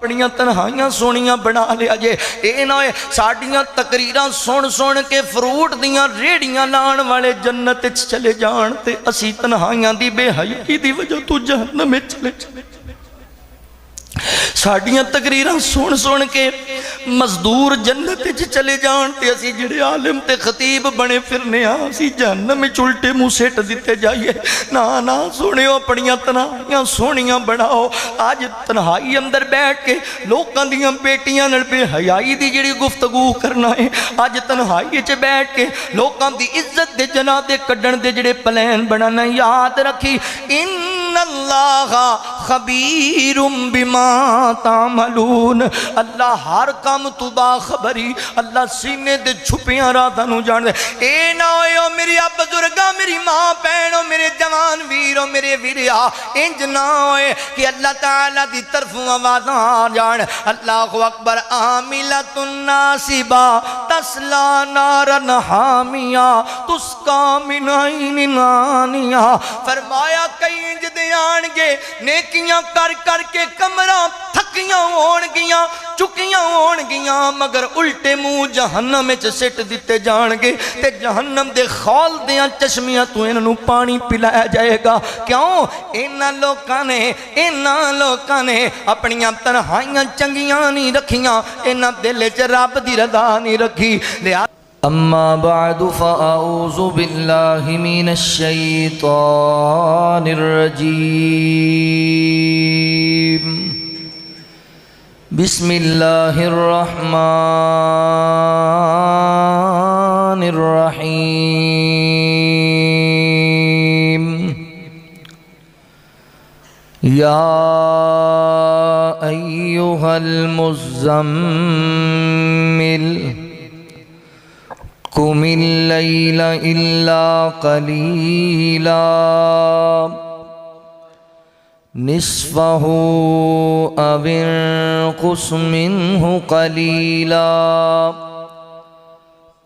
اپنیاں تنہائیاں سونیاں بنا لیا جے اے نہ ہوئے ساڑیاں تقریراں سن کے فروٹ دیاں ریڑیاں لان والے جنت چلے جان تے اسی تنہائیاں دی بے حیائی دی وجہ تو جہنم میں چلے ساڑیاں تقریراں سن کے مزدور جنت چلے جان تے اسی جڑے عالم تے خطیب بنے پھرنے اسی جہنم میں چلٹے منہ سیٹ دیتے جائیے نا سونیو اپنیاں تنہائیاں سونیاں بڑھاؤ آج تنہائی اندر بیٹھ کے لوکاں دیاں بیٹیاں نال بے حیائی دی جڑی گفتگو کرنا ہے آج تنہائی چ بیٹھ کے لوکاں دی عزت دے جناح دے کڈن دے جڑے پلان بنانا یاد رکھی ان اللہ خبیر بما تعملون اللہ ہر کام تو باخبری اللہ سینے دے چھپیاں راتاں نو جان دے اے نہ ہوئے میری بزرگاں میری ماں بہنوں میرے جوان ویروں میرے ویریا انج نہ ہوئے کہ اللہ تعالیٰ دی طرف آوازاں جان اللہ اکبر عاملۃ ناصبہ تسلا نارا حامیہ تسقا من عین آنیہ فرمایا کئی انج دے آن گے نیکیاں کر کے کمرہ تھکیاں ہون گیاں چکیاں ہون گیاں مگر الٹے منہ جہنم میں سٹ دیتے جان گے تے جہنم دے خول دیاں چشمیاں تو انہوں پانی پلایا جائے گا کیوں انہاں لوکاں نے اپنیاں تنہائیاں چنگیاں نہیں رکھیاں انہاں دل چ رب دی رضا نہیں رکھی اما بعد فاعوذ باللہ من الشیطان الرجیم بسم اللہ الرحمن الرحیم یا ایہا المزمل قم اللیل الا قلیلا نصفه او انقص منه قلیلا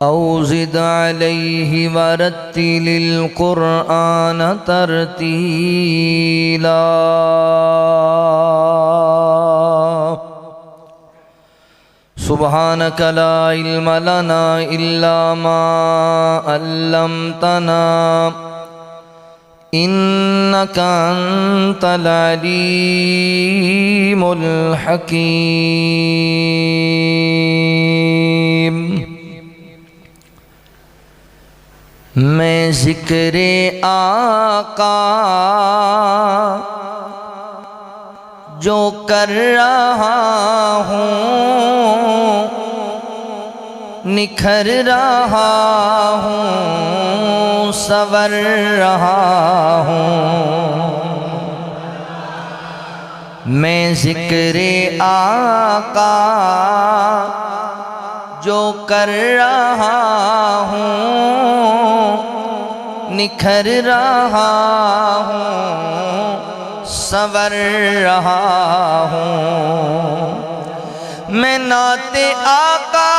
او زد علیہ ورتل القرآن ترتیلا سبحانك لا علم لنا إلا ما علمتنا إنك أنت العليم الحكيم میں ذکر آقا جو کر رہا ہوں نکھر رہا ہوں سور رہا ہوں میں ذکر آقا جو کر رہا ہوں نکھر رہا ہوں سور رہا ہوں میں نعت آقا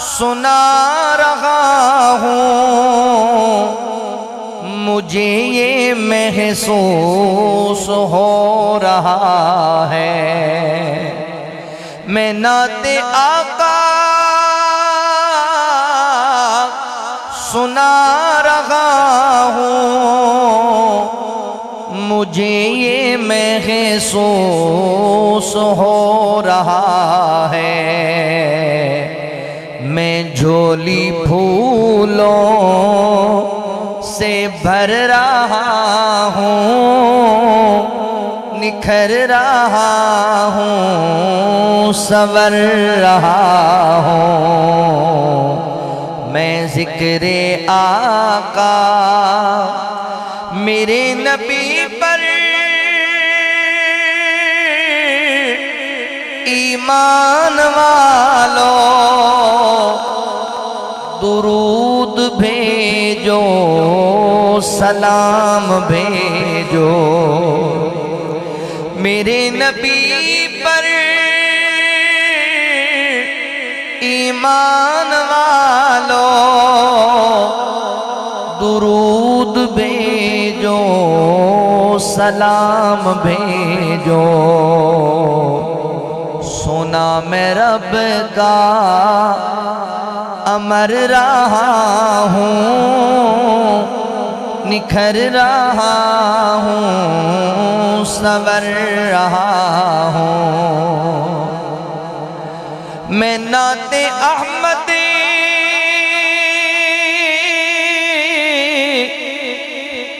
سنا رہا ہوں مجھے یہ محسوس ہو رہا ہے میں نعت آقا سنا رہا ہوں مجھے یہ محسوس ہو رہا ہے میں جھولی پھولوں سے بھر رہا ہوں نکھر رہا ہوں سور رہا ہوں میں ذکر آقا میرے نبی پر ایمان والو درود بھیجو سلام بھیجو میرے نبی پر ایمان والو درود بھیجو سلام بھیجو، سنا میں رب کا امر رہا ہوں، نکھر رہا ہوں، سنور رہا ہوں۔ میں نعت احمد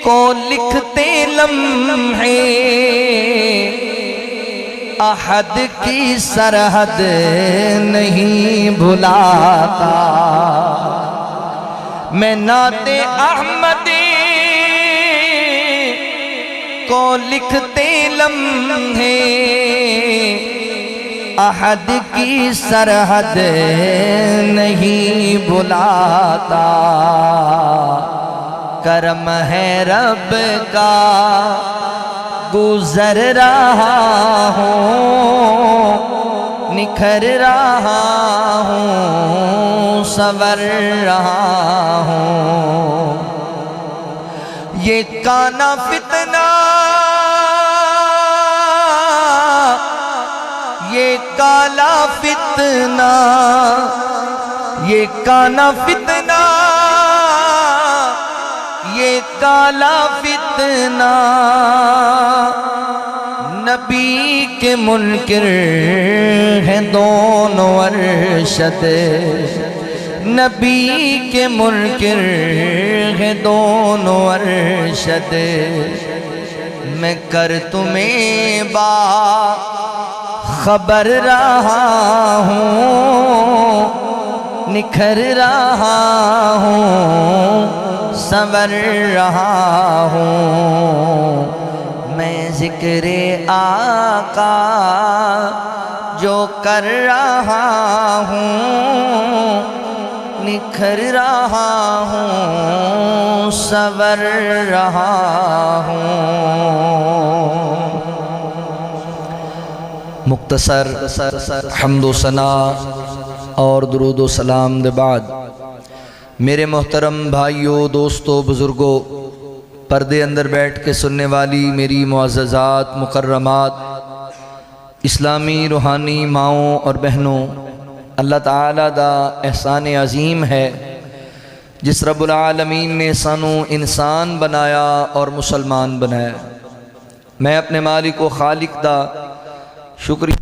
کو لکھتے لمحے احد کی سرحد نہیں بھلاتا، میں نعت احمد کو لکھتے لمحے احد کی سرحد نہیں بھلاتا، کرم ہے رب کا گزر رہا ہوں، نکھر رہا ہوں، سنور رہا ہوں۔ یہ کانا فتنہ، یہ کالا فتنہ، یہ کانا فتنہ، یہ کالا فتنہ نبی کے منکر ہیں دونوں ارشد، نبی کے منکر ہیں دونوں ارشد۔ میں کر تمہیں با خبر رہا ہوں، نکھر رہا ہوں، سنور رہا ہوں۔ میں ذکر آقا جو کر رہا ہوں، نکھر رہا ہوں، سنور رہا ہوں۔ مختصر حمد و ثنا اور درود و سلام دے بعد میرے محترم بھائیوں، دوستوں، بزرگوں، پردے اندر بیٹھ کے سننے والی میری معززات، مکرمات، اسلامی روحانی ماؤں اور بہنوں، اللہ تعالیٰ دا احسان عظیم ہے جس رب العالمین نے سانو انسان بنایا اور مسلمان بنایا۔ میں اپنے مالک و خالق دا شکریہ،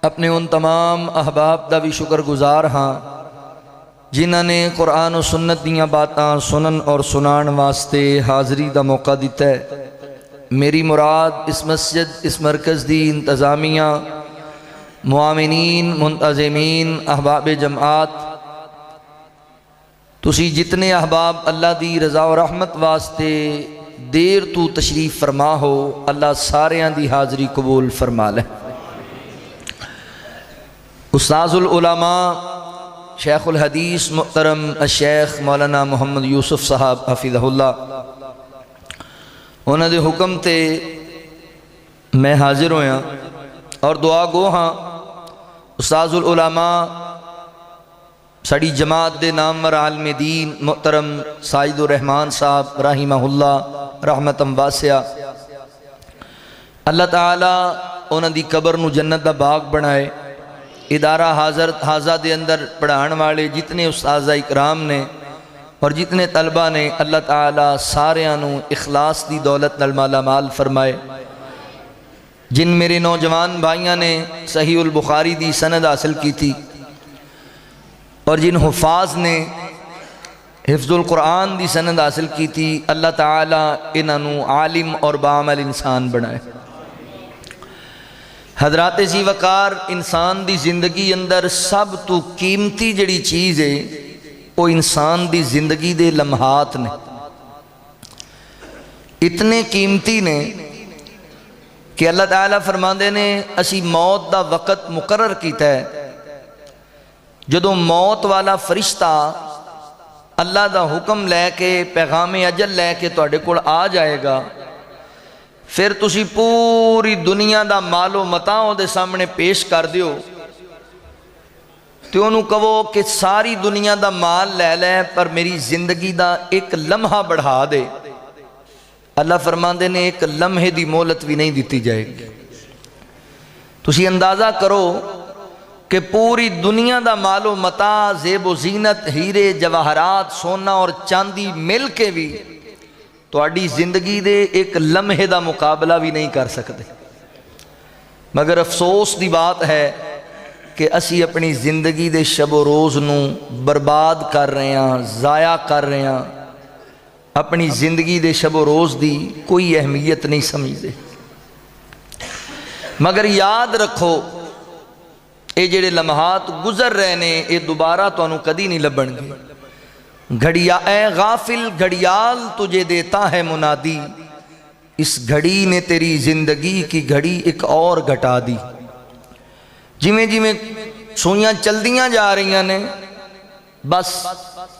اپنے ان تمام احباب دا بھی شکر گزار ہاں جنہاں نے قرآن و سنت دیاں باتاں سنن اور سنان واسطے حاضری دا موقع دیتا ہے۔ میری مراد اس مسجد، اس مرکز دی انتظامیہ، معاونین، منتظمین، احباب جماعت، تسی جتنے احباب اللہ دی رضا و رحمت واسطے دیر تو تشریف فرما ہو، اللہ ساریاں دی حاضری قبول فرما لے۔ استاذ العلماء شیخ الحدیث محترم الشیخ مولانا محمد یوسف صاحب حفظہ اللہ، انہوں دے حکم تے میں حاضر ہویا اور دعا گو ہاں استاذ العلماء ساڑی جماعت دے نامور عالم دین محترم سعید الرحمان صاحب رحمہ اللہ رحمتم واسعہ، اللہ تعالیٰ انہوں دی قبر نو جنت دا باغ بنائے۔ ادارہ حاضہ دے اندر پڑھان والے جتنے استاذہ اکرام نے اور جتنے طلبہ نے، اللہ تعالیٰ ساریانو اخلاص دی دولت نال مالا مال فرمائے۔ جن میرے نوجوان بھائیاں نے صحیح البخاری دی سند حاصل کی تھی اور جن حفاظ نے حفظ القرآن دی سند حاصل کی تھی، اللہ تعالیٰ انہوں عالم اور بعمل انسان بنائے۔ حضرات زی وقار، انسان دی زندگی اندر سب تو قیمتی جڑی چیز ہے وہ انسان دی زندگی دے لمحات نے، اتنے قیمتی نے کہ اللہ تعالیٰ فرماندے نے اسی موت دا وقت مقرر کیتا ہے، جدوں موت والا فرشتہ اللہ دا حکم لے کے پیغام اجل لے کے تواڈے کول آ جائے گا، پھر تسی پوری دنیا دا مال و متاع دے سامنے پیش کر دیو تو انہوں کہو کہ ساری دنیا دا مال لے لے پر میری زندگی دا ایک لمحہ بڑھا دے۔ اللہ فرماندے نے ایک لمحے دی مہلت بھی نہیں دیتی جائے گی۔ تسی اندازہ کرو کہ پوری دنیا دا مال و متاع، زیب و زینت، ہیرے جواہرات، سونا اور چاندی مل کے بھی تہاڈی زندگی دے ایک لمحے دا مقابلہ بھی نہیں کر سکتے۔ مگر افسوس دی بات ہے کہ اسی اپنی زندگی دے شب و روز نو برباد کر رہے ہیں، ضائع کر رہے ہیں، اپنی زندگی دے شب و روز دی کوئی اہمیت نہیں سمجھتے۔ مگر یاد رکھو اے جڑے لمحات گزر رہے نے اے دوبارہ تو انہوں کدی نہیں لبن گے۔ اے غافل گھڑیال تجھے دیتا ہے منادی، اس گھڑی نے تیری زندگی کی گھڑی ایک اور گھٹا دی۔ جویں جویں سوئیاں چل دیاں جا رہی ہیں بس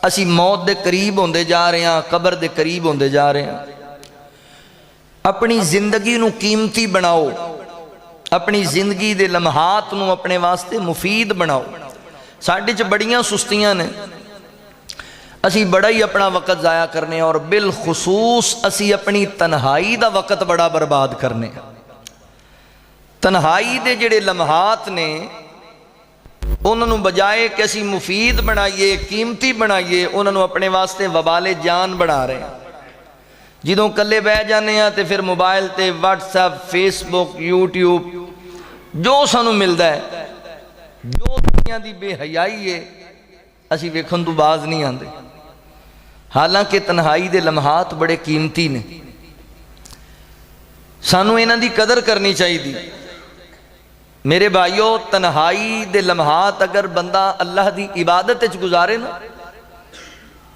اسی موت دے قریب ہوندے جا رہے ہیں، قبر دے قریب ہوندے جا رہے ہیں۔ اپنی زندگی نو قیمتی بناؤ، اپنی زندگی دے لمحات نو اپنے واسطے مفید بناؤ۔ ساڈے چ بڑیاں سستیاں نے، اسی بڑا ہی اپنا وقت ضائع کرنے، اور بالخصوص اسی اپنی تنہائی دا وقت بڑا برباد کرنے۔ تنہائی دے جڑے لمحات نے انہوں بجائے کہ اسی مفید بنائیے، قیمتی بنائیے، انہوں اپنے واسطے وبال جان بنا رہے ہیں۔ جدوں کلے بہ جانے ہیں تے پھر موبائل تے واٹس ایپ، فیس بک، یوٹیوب جو سانوں ملدا ہے، جو دنیا دی بے حیائی ہے اسی ویکھن تو باز نہیں آندے۔ حالانکہ تنہائی دے لمحات بڑے قیمتی نے، سانوں انہاں دی قدر کرنی چاہیے۔ میرے بھائیو، تنہائی دے لمحات اگر بندہ اللہ دی عبادت وچ گزارے نا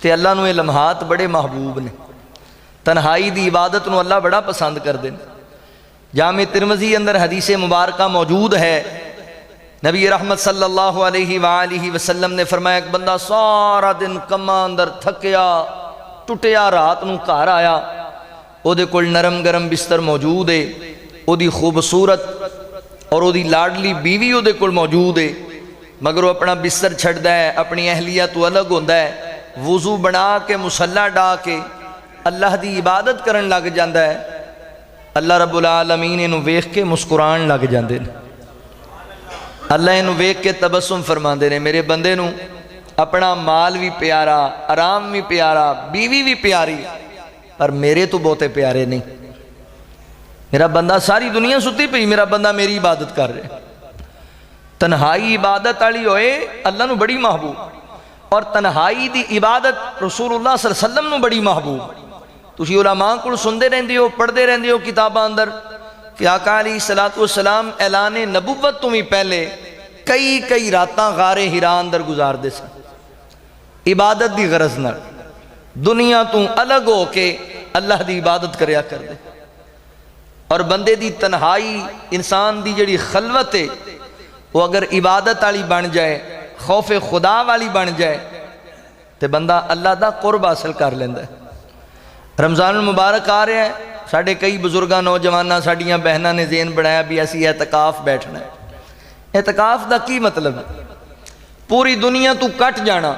تے اللہ نو یہ لمحات بڑے محبوب نے۔ تنہائی دی عبادت نو اللہ بڑا پسند کر دے۔ جامع ترمذی اندر حدیث مبارکہ موجود ہے، نبی رحمت صلی اللہ علیہ وآلہ وسلم نے فرمایا ایک بندہ سارا دن کما اندر تھکیا ٹوٹیا، رات نو گھر آیا، او دے کول نرم گرم بستر موجود ہے، او دی خوبصورت اور وہ دی لاڈلی بیوی وہ دے کول موجود ہے، مگر وہ اپنا بستر چھڑدا ہے، اپنی اہلیہ تو الگ ہوندا ہے، وضو بنا کے مصلی ڈا کے اللہ دی عبادت کرن لگ جاندا ہے۔ اللہ رب العالمین انہوں ویکھ کے مسکران لگ جاندے نے، اللہ انہوں ویکھ کے تبسم فرماندے نے، میرے بندے نوں اپنا مال بھی پیارا، آرام بھی پیارا، بیوی بھی پیاری، پر میرے تو بہتے پیارے نہیں۔ میرا بندہ ساری دنیا ستی پئی، میرا بندہ میری عبادت کر رہے۔ تنہائی عبادت والی ہوئے اللہ نو بڑی محبوب، اور تنہائی دی عبادت رسول اللہ صلی اللہ علیہ وسلم نو بڑی محبوب۔ تسی علماء کو سندے رہندے ہو، پڑھدے رہندے ہو کتاباں اندر کہ آقا علیہ السلام اعلان نبوت تو بھی پہلے کئی راتاں غار ہرا اندر گزار دے سن، عبادت دی غرض نال، دنیا تو الگ ہو کے اللہ دی عبادت کریا کر دے۔ اور بندے دی تنہائی، انسان دی جڑی خلوت ہے، وہ اگر عبادت والی بن جائے، خوف خدا والی بن جائے تو بندہ اللہ دا قرب حاصل کر لیندا ہے۔ رمضان المبارک آ رہا ہے، ساڑھے کئی بزرگاں نوجواناں ساڑھیاں بہناں نے ذہن بنایا بھی اسی اعتکاف بیٹھنا ہے۔ اعتکاف دا کی مطلب ہے؟ پوری دنیا تو کٹ جانا،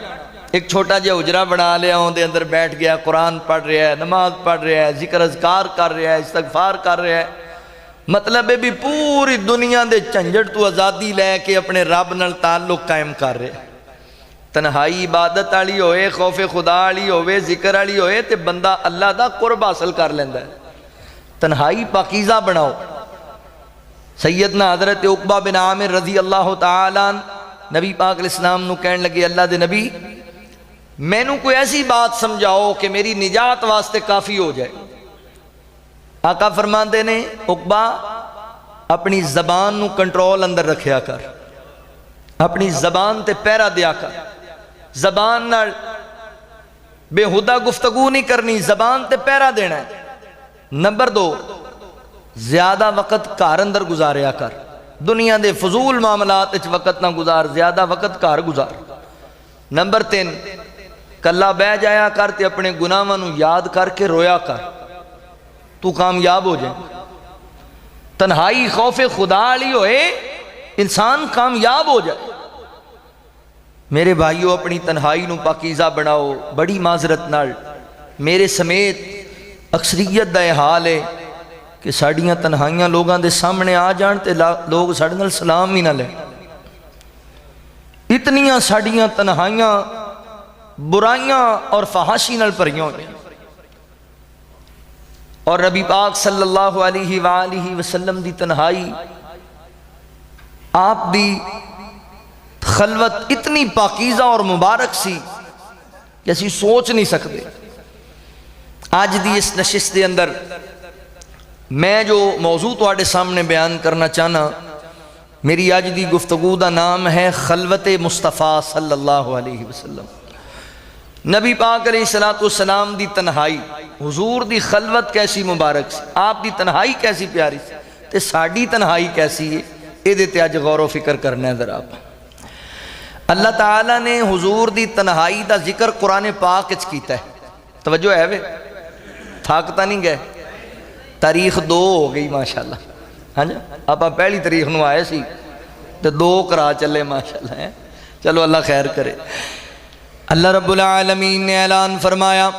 ایک چھوٹا جہا اجرا بنا لیا، اون دے اندر بیٹھ گیا، قرآن پڑھ رہا ہے، نماز پڑھ رہا ہے، ذکر اذکار کر رہا ہے، استغفار کر رہا ہے۔ مطلب ہے بھی پوری دنیا دے جھنجٹ تو آزادی لے کے اپنے رب نال تعلق قائم کر رہے۔ تنہائی عبادت والی ہوئے، خوف خدا والی ہوئے، ذکر والی ہوئے تے بندہ اللہ دا قرب حاصل کر لیندا ہے۔ تنہائی پاکیزہ بناؤ۔ سیدنا حضرت عقبہ بن عامر رضی اللہ تعالیٰ نبی پاک علیہ السلام نو کہن لگے، اللہ دے نبی میں نو کوئی ایسی بات سمجھاؤ کہ میری نجات واسطے کافی ہو جائے۔ آقا فرماندے نے، عقبہ اپنی زبان نو کنٹرول اندر رکھیا کر، اپنی زبان تے پیرا دیا کر، زبان نال بے ہدا گفتگو نہیں کرنی، زبان تے پیرا دینا ہے۔ نمبر 2، زیادہ وقت گھر اندر گزاریا کر، دنیا دے فضول معاملات وچ وقت نہ گزار، زیادہ وقت گھر گزار۔ نمبر 3، کلا بہ جایا کر تے اپنے گناہاں نو یاد کر کے رویا کر، تو کامیاب ہو جائے۔ تنہائی خوف خدا والی ہوئے، انسان کامیاب ہو جائے۔ میرے بھائیو، اپنی تنہائی نو پاکیزہ بناؤ۔ بڑی معذرت نال میرے سمیت اکثریت دا یہ حال ہے کہ ساڑیاں تنہائیاں لوگاں دے سامنے آ جان تے لوگ ساڑے نال سلام ہی نہ لیں. اتنیاں ساڑیاں تنہائیاں برائیاں اور فحاشی نال بھریاں ہوئیں. اور نبی پاک صلی اللہ علیہ وآلہ وسلم دی تنہائی، آپ دی خلوت اتنی پاکیزہ اور مبارک سی کہ اسی سوچ نہیں سکتے. آج دی اس نشست دے اندر میں جو موضوع تواڈے سامنے بیان کرنا چاہنا، میری آج دی گفتگو دا نام ہے خلوت مصطفیٰ صلی اللہ علیہ وسلم. نبی پاک علیہ السلام دی تنہائی، حضور دی خلوت کیسی مبارک سی، آپ دی تنہائی کیسی پیاری سی، تے ساڑی تنہائی کیسی ہے، اے دیتے آج غور و فکر کرنا ہے ذرا. اللہ تعالیٰ نے حضور دی تنہائی دا ذکر قرآن پاک اچ کیتا ہے. توجہ ہے وے، تھاکتا نہیں گئے. تاریخ 2 ہو گئی ماشاءاللہ. ہاں جی، آپ پہلی تاریخ نو آئے سی تو 2 کرا چلے ماشاءاللہ ہے. چلو اللہ خیر کرے. اللہ رب العالمین نے اعلان فرمایا،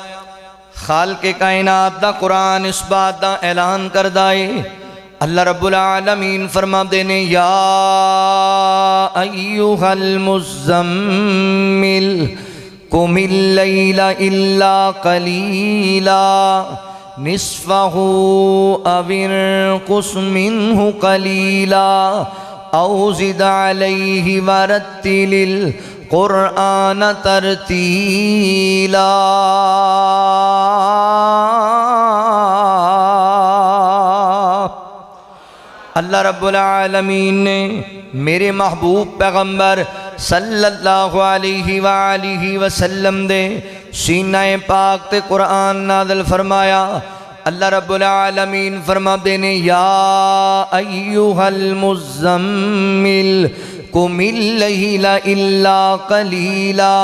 خالق کائنات دا قرآن اس بات دا اعلان کردائے. اللہ رب العالمین فرما دینے، یا ایوہا المزمل قم اللیل الا قلیلا نصفہ او انقص منہ قلیلا او زد علیہ ورتل القرآن ترتیلا. اللہ رب العالمین نے میرے محبوب پیغمبر صلی اللہ علیہ وآلہ وسلم دے سینہ پاک تے قرآن نازل فرمایا. اللہ رب العالمین فرما دینے، یا ایوہا المزمل قم اللیل الا قلیلا.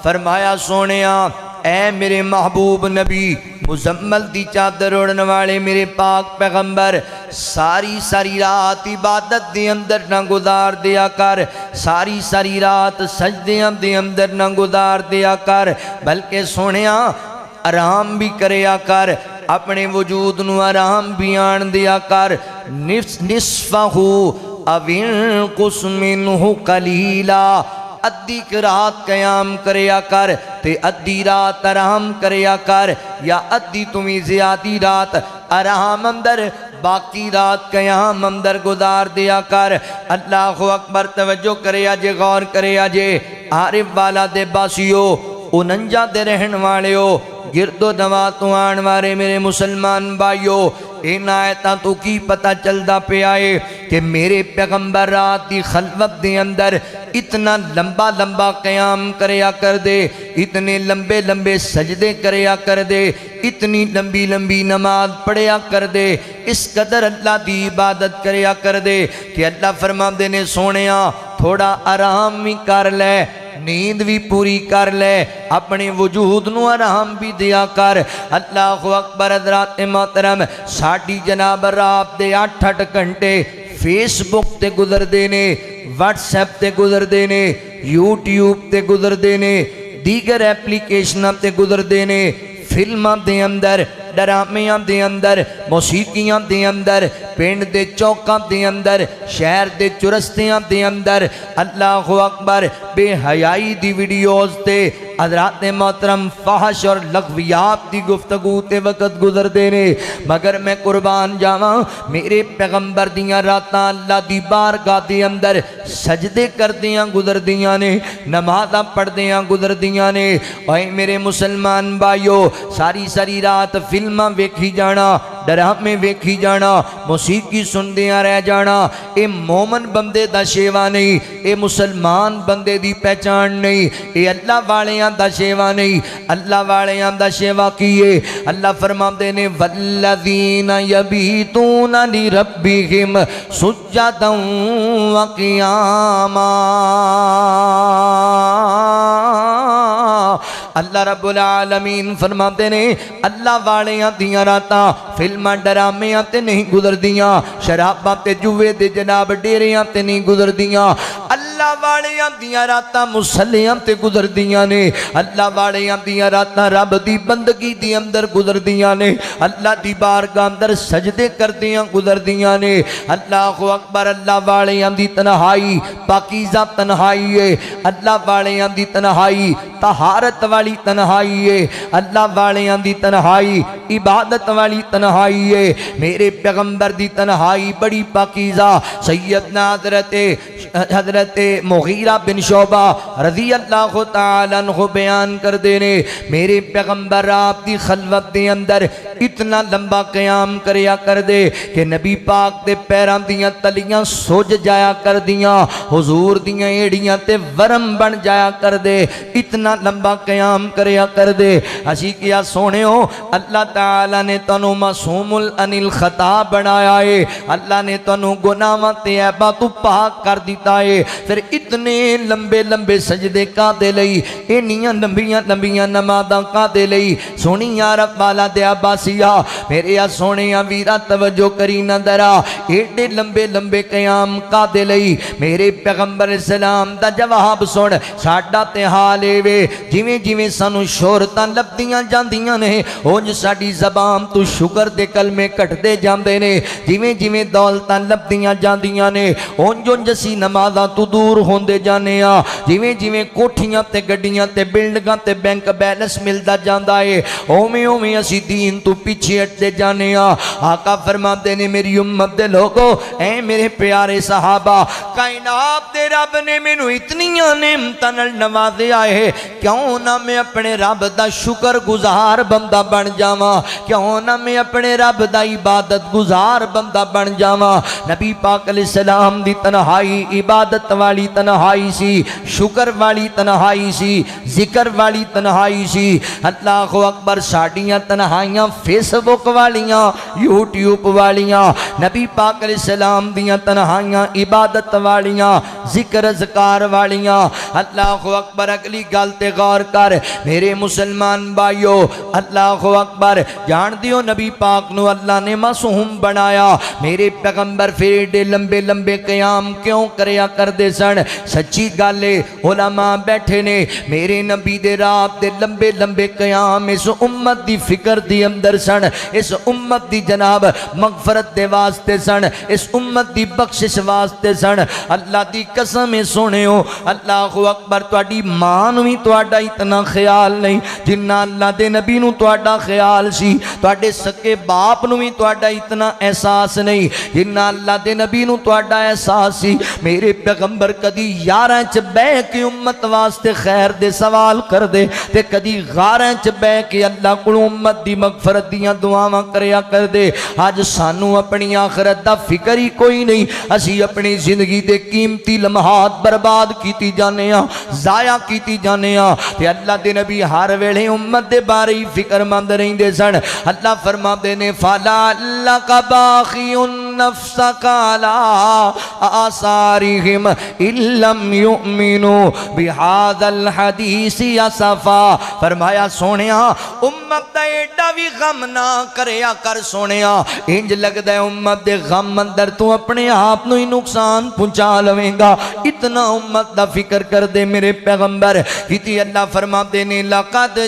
فرمایا سونیا، اے میرے محبوب نبی، مزمل دی چادر اڑن والے میرے پاک پیغمبر، ساری ساری رات عبادت دے اندر نہ گزار دیا کر، ساری ساری رات سجدیاں دے اندر نہ گزار دیا کر، بلکہ سونیا آرام بھی کریا کر، اپنے وجود نو آرام بھی آن دیا کر. نصفہ او انقص منہ قلیلا، ادھی رات قیام کریا کر تے ادھی رات آرام کریا کر، یا ادھی تمہیں زیادی رات آرام اندر باقی رات قیام اندر گزار دیا کر. اللہ اکبر. توجہ کریا جے، غور کریا جے. عارف والا دے باسیو، انجا دے رہن والے ہو، گرد و نواں تو آن والے میرے مسلمان بھائیو، ان آیتاں تو کی پتہ چلدا پیا ہے کہ میرے پیغمبر رات دی خلوت دے اندر اتنا لمبا لمبا قیام کریا کر دے، اتنے لمبے لمبے سجدے کریا کر دے، اتنی لمبی لمبی نماز پڑھیا کر دے، اس قدر اللہ دی عبادت کریا کر دے کہ اللہ فرما دینے، سونیا تھوڑا آرام بھی کر لے، نیند بھی پوری کر لے، اپنے وجود نو آرام بھی دیا کر. اللہ اکبر. حضرات محترم، ساڑی جناب رات دے 8 گھنٹے فیس بک تے گزر دینے، واٹس ایپ تے گزر دینے، یوٹیوب تے گزر دینے، دیگر اپلیکیشناں تے گزر دینے، فلماں دے اندر، ڈرامیاں دے اندر، موسیقیاں دے اندر، پنڈ دے چوکاں دے اندر، شہر دے چرستیاں دے اندر، اللہ اکبر، بے حیائی دی ویڈیوز تے حضرات محترم فحش اور لغویات دی گفتگو تے وقت گزر دینے. مگر میں قربان جاواں، میرے پیغمبر دیاں راتاں اللہ دی بارگاہ دے اندر سجدے کر دیاں گزر دیاں نے، نمازاں پڑھ دیاں گزر دیاں نے. اے میرے مسلمان بھائیو، ساری ساری رات فلماں ویکھی جانا، ڈرامے ویکھی جانا، موسیقی سن دیاں رہ جانا، اے مومن بندے دا شیوا نہیں، اے مسلمان بندے دی پہچان نہیں، اے اللہ والیاں دا شیوا نہیں. اللہ والیاں دا شیوا کیے. اللہ فرماندے نے، والذین یبیتون لربہم سجدا وقیاما. اللہ رب العالمین فرماتے نے، اللہ والیاں دیاں راتاں فلماں ڈرامیاں تے نہیں گزر دیاں، شراباں تے جوے دے جناب ڈیریاں تے نہیں گزر دیاں. اللہ اللہ والیاں دیاں راتاں مسلیاں تے گزر دیاں نے اللہ والیاں دیاں راتاں رب دی بندگی دی اندر گزر دیاں نے اللہ دی بارگاہ اندر سجدے کر دیاں گزر دیاں نے اللہ اکبر اللہ والیاں دی تنہائی پاکیزہ تنہائی ہے اللہ والیاں دی تنہائی طہارت والی تنہائی ہے اللہ والیاں دی تنہائی عبادت والی تنہائی ہے میرے پیغمبر دی تنہائی بڑی پاکیزہ سیدنا حضرت مغیرہ بن شعبہ رضی اللہ تعالیٰ عنہ بیان کر دینے میرے پیغمبر آپ دی خلوت دے اندر اتنا لمبا قیام کریا کر دے کہ نبی پاک دے پیران دیاں تلیاں سوج جایا کر دیاں حضور دیاں ایڑیاں تے ورم بن جایا کر دے اتنا لمبا قیام کریا کر دے اسی کیا سونے ہو اللہ تعالیٰ نے تنو معصوم عن الخطا بنایا ہے اللہ نے تنو گناہاں تے عیباں تو پاک کر دیتا ہے پھر اتنے لمبے لمبے سجدے کا دے لئی انیاں لمبیاں نمازاں کا دے لئی سونی یا رب والا دے عباسیہ میرے یا سونے یا ویرہ توجہ کری نہ درا ایڈے لمبے لمبے قیام کا دے لئی میرے پیغمبر اسلام دا جواب سن ساڈا تے حالے وے جویں سانو شہرتاں لبدیاں جاندیاں نے اونج ساڈی زبان تو شکر دے کلمے کٹدے جاندے نے جویں دولتاں لبدیاں جاندیاں نے اونج اسی نمازاں تو دور ہوندے جانے آ جویں کوٹھیاں تے گڈیاں تے بلڈنگاں تے بینک بیلنس ملدا جاندا ہے اوویں اسی دین تو پیچھے ہٹدے جانے آ آقا فرماندے نے میری امت دے لوگو اے میرے پیارے صحابہ کائنات دے رب نے مینوں اتنیاں نعمتاں نال نوازیا ہے کیوں نہ میں اپنے رب دا شکر گزار بندہ بن جاواں کیوں نہ میں اپنے رب دا عبادت گزار بندہ بن جاواں نبی پاک علیہ السلام دی تنہائی عبادت والی تنہائی سی شکر والی تنہائی سی ذکر والی تنہائی سی اللہ اکبر ساڈیاں تنہائیاں فیس بک والیاں یوٹیوب والیاں نبی پاک علیہ السلام دیاں تنہائیاں عبادت والیاں ذکر اذکار والیاں اللہ اکبر اگلی گل تے غور کر میرے مسلمان بھائیو اللہ اکبر جان دیو نبی پاک نو اللہ نے معصوم بنایا میرے پیغمبر پھر ایڈے لمبے لمبے قیام کیوں کریا کر دے سن سچی گالے علماء بیٹھے نے میرے نبی دے رات دے لمبے لمبے قیام اس امت دی فکر دی اندر سن اس امت دی جناب مغفرت دے واسطے سن اس امت دی بخشش واسطے سن اللہ دی قسم سنے ہو اللہ اکبر تواڈی ماں نو وی تواڈا اتنا خیال نہیں جنہ اللہ دے نبی نو تواڈا خیال سی تواڈے سکے باپ نو وی تواڈا اتنا احساس نہیں جنہ اللہ دے نبی نو تواڈا احساس سی میرے پیغمبر کدی یاراں چ بیٹھ کے امت واسطے خیر دے سوال کر دے تے کدی غاراں چ بیٹھ کے اللہ کول امت دی مغفرت دیاں دعاواں کریا کر دے اج سانو اپنی آخرت دا فکر ہی کوئی نہیں اسی اپنی زندگی دے قیمتی لمحات برباد کیتی جانے ہاں ضائع کیتی جانے ہاں تے اللہ دے نبی ہر ویلے امت دے بارے ہی فکر مند رہندے سن اللہ فرماندے نے فلا لک باخی نفسک علی آثارہم ان لم یؤمنوا بہذا الحدیث اسفا فرمایا سونیا امت دا ایڈا بھی غم نہ کریا کر سونیا انج لگدا ہے امت دے غم اندر تو اپنے آپ نو ہی نقصان پہنچا لویں گا اتنا امت دا فکر کر دے میرے پیغمبر کیتی اللہ فرماتے نے لقد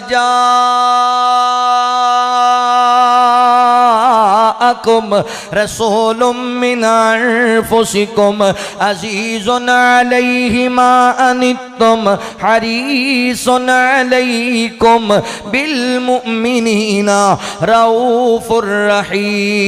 جاءکم رسول من انفسکم عزیز علیہ ما انتم حریص علیکم بالمؤمنین رؤوف الرحیم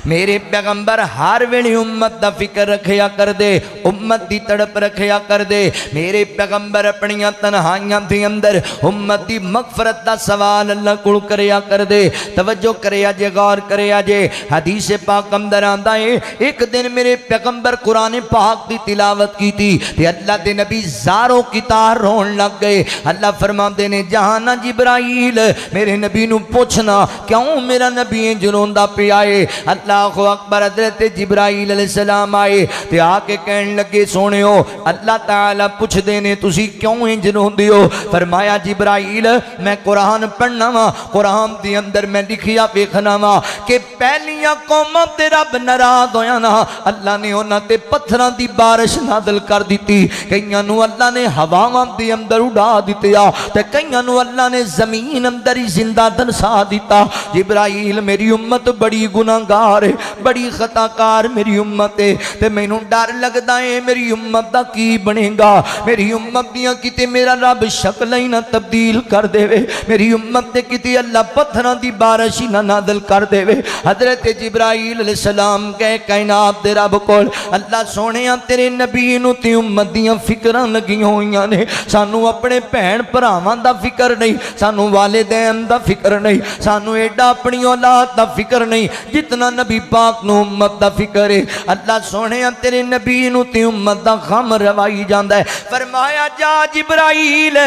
میرے پیغمبر ہر ویلے امت دا فکر رکھیا کر دے امت دی تڑپ رکھیا کر دے میرے پیغمبر اپنیاں تنہائیاں دی اندر امت دی مغفرت دا سوال اللہ کول کریا کر دے توجہ کریا جے غور کریا جے حدیث پاک اندر آندا ہے ایک دن میرے پیغمبر قرآن پاک دی تلاوت کی تھی تے اللہ دے نبی زاروں کی تار رون لگ گئے اللہ فرماندے نے جہانا جبرائیل میرے نبی نو پوچھنا کیوں میرا نبی جنوندا پیا ہے اللہ اللہ اکبر حضرت جبرائیل علیہ السلام آئے تے آ کے کہن لگے سونےو اللہ تعالیٰ پوچھ دینے تسی کیوں انج روندے ہو؟ فرمایا جبرائیل میں قرآن پڑھنا وا قرآن دی اندر میں لکھیا ویکھنا وا کہ پہلیاں قوماں تے رب ناراض ہویا نا اللہ نے انہاں تے پتھراں دی بارش نازل کر دیتی کئیاں نو اللہ نے ہواواں دے اندر اڑا دتیا تے کئیاں نو اللہ نے زمین اندر ہی زندہ دنسا دیتا جبرائیل میری امت بڑی گناہگار ہے بڑی خطا کار میری امت ہے تے مینوں ڈر لگدا ہے میری امت دا کی بنے گا میری امت دیاں کتے میرا رب شکل ہی نہ تبدیل کر دے وے میری امت تے کتے اللہ پتھراں دی بارش ہی نہ نازل کر دے وے حضرت جبرائیل علیہ السلام کہے کائنات دے رب کول اللہ سونےاں تیرے نبی نو تے امت دیاں فکراں لگیاں ہوئیاں نے سانو اپنے بہن بھراواں دا فکر نہیں سانو والدین دا فکر نہیں سانو ایڈا اپنی اولاد دا فکر نہیں جتنا نبی پاک نو امت دا فکر ہے اللہ سونےاں تیرے نبی نو تے امت دا غم روائی جاندا ہے فرمایا جا جبرائیل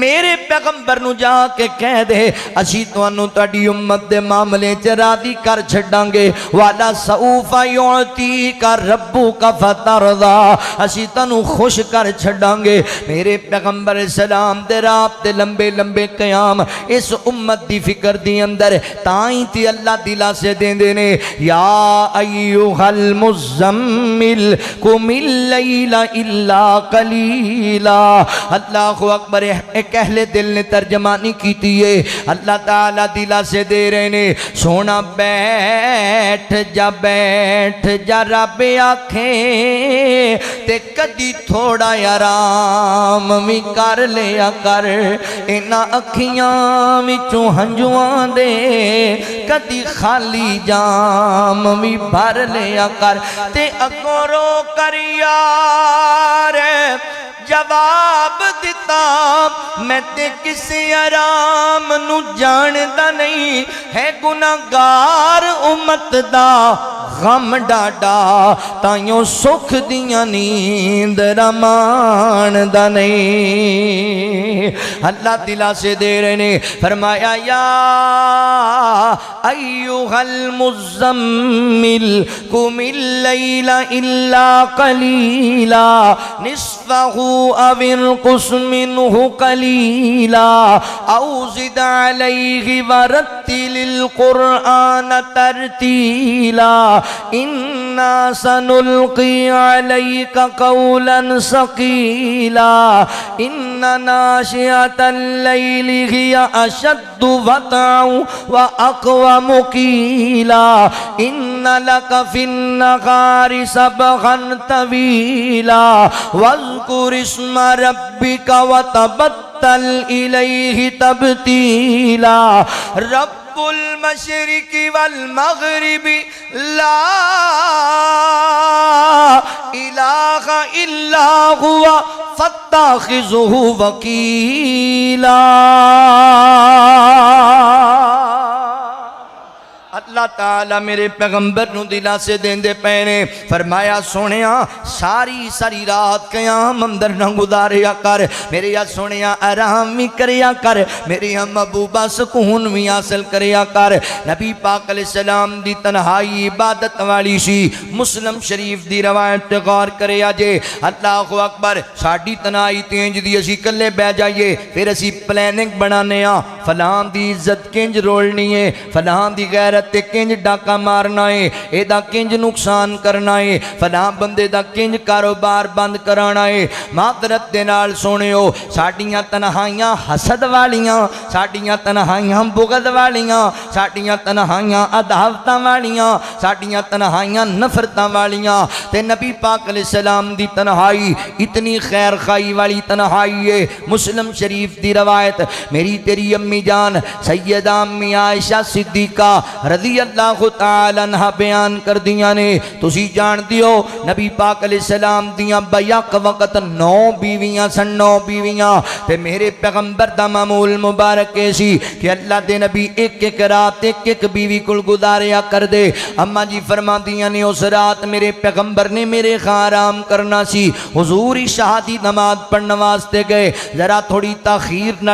میرے پیغمبر نو جا کے کہہ دے اسی تانوں تہاڈی امت دے معاملے چ راضی کر چھڈاں گے والا سوف یعطیک ربک فترضا اسی تانوں خوش کر چھڈاں گے میرے پیغمبر السلام دے رات دے لمبے لمبے قیام اس امت دی فکر دی اندر تائیں تے اللہ دلا سے دیندے نے یا ایھا المزمل قم اللیل الا قلیلا اللہ اکبر ایک اہل دل نے ترجمانی کیتی ہے اللہ تعالیٰ دلا سے دے رہے نے سونا بیٹھ جا رب آکھیں تے کدی تھوڑا آرام بھی کر لیا کر انہاں اکھیاں وچوں ہنجواں دے کدی خالی جام بھی بھر لیا کر تے اگوں رو کر یار جواب دیتا میں تے کسی آرام نو جاندا نہیں ہے گناہگار امت دا غم ڈاڈا تائیوں سکھ دیاں نیند رمان دا نہیں اللہ دلا سے دے رہے نے فرمایا یا ایھا المزمل قم اللیل الا قلیلا نصفہ او انقص منہ قلیلا او زد علیہ ورتل القرآن ترتیلا انا سنلقی علیک قولا ثقیلا ان ناشئۃ اللیل ہی اشد وطئا واقوم قیلا ان لک فی النہار سبحا طویلا واذکر اسم ربک وتبتل الیہ تبتیلا رب المشرق والمغرب لا الہ الا ہوا فاتخذہ وکیلا اللہ تعالیٰ میرے پیغمبر نو دلا سے دیندے پینے فرمایا سونیا ساری رات قیام اندر نہ گزاریا کر میرے یا سونیا آرام بھی کریا کر میرے یا محبوبہ سکون بھی حاصل کریا کر نبی پاک علیہ السلام دی تنہائی عبادت والی سی مسلم شریف دی روایت غور کریا جے اللہ اکبر ساڑی تنہائی تینج دی اسی کلے بہ جائیے پھر اسی پلاننگ بنانے فلان دی عزت کنج رولنی ہے فلان دی غیرت تے کنج ڈاکہ مارنا ہے اے دا کنج نقصان کرنا ہے فلاں بندے دا کنج کاروبار بند کرانا ہے معذرت دے نال سونیو ساڑیاں تنہائیاں حسد والیاں ساڑیاں تنہائیاں بغض والیاں ساڑیاں تنہائیاں عداوتاں والیاں ساڑیاں تنہائیاں نفرتاں والیاں تے نبی پاک علیہ السلام دی تنہائی اتنی خیر خائی والی تنہائی ہے مسلم شریف دی روایت میری تیری امی جان سیدہ امی عائشہ صدیقہ رضی اللہ تعالیٰ عنہ بیان کر دیاں نے تسی جان دیو نبی پاک علیہ السلام دیاں بیاق وقت 9 بیویاں سن 9 بیویاں تے میرے پیغمبر دا معمول مبارک ایسی کہ اللہ دے نبی ایک رات ایک بیوی کل گزاریا کر دے اما جی فرما دیاں نے اس رات میرے پیغمبر نے میرے خارام کرنا سی حضوری شہادی نماز پڑھنے واسطے گئے ذرا تھوڑی تاخیر نہ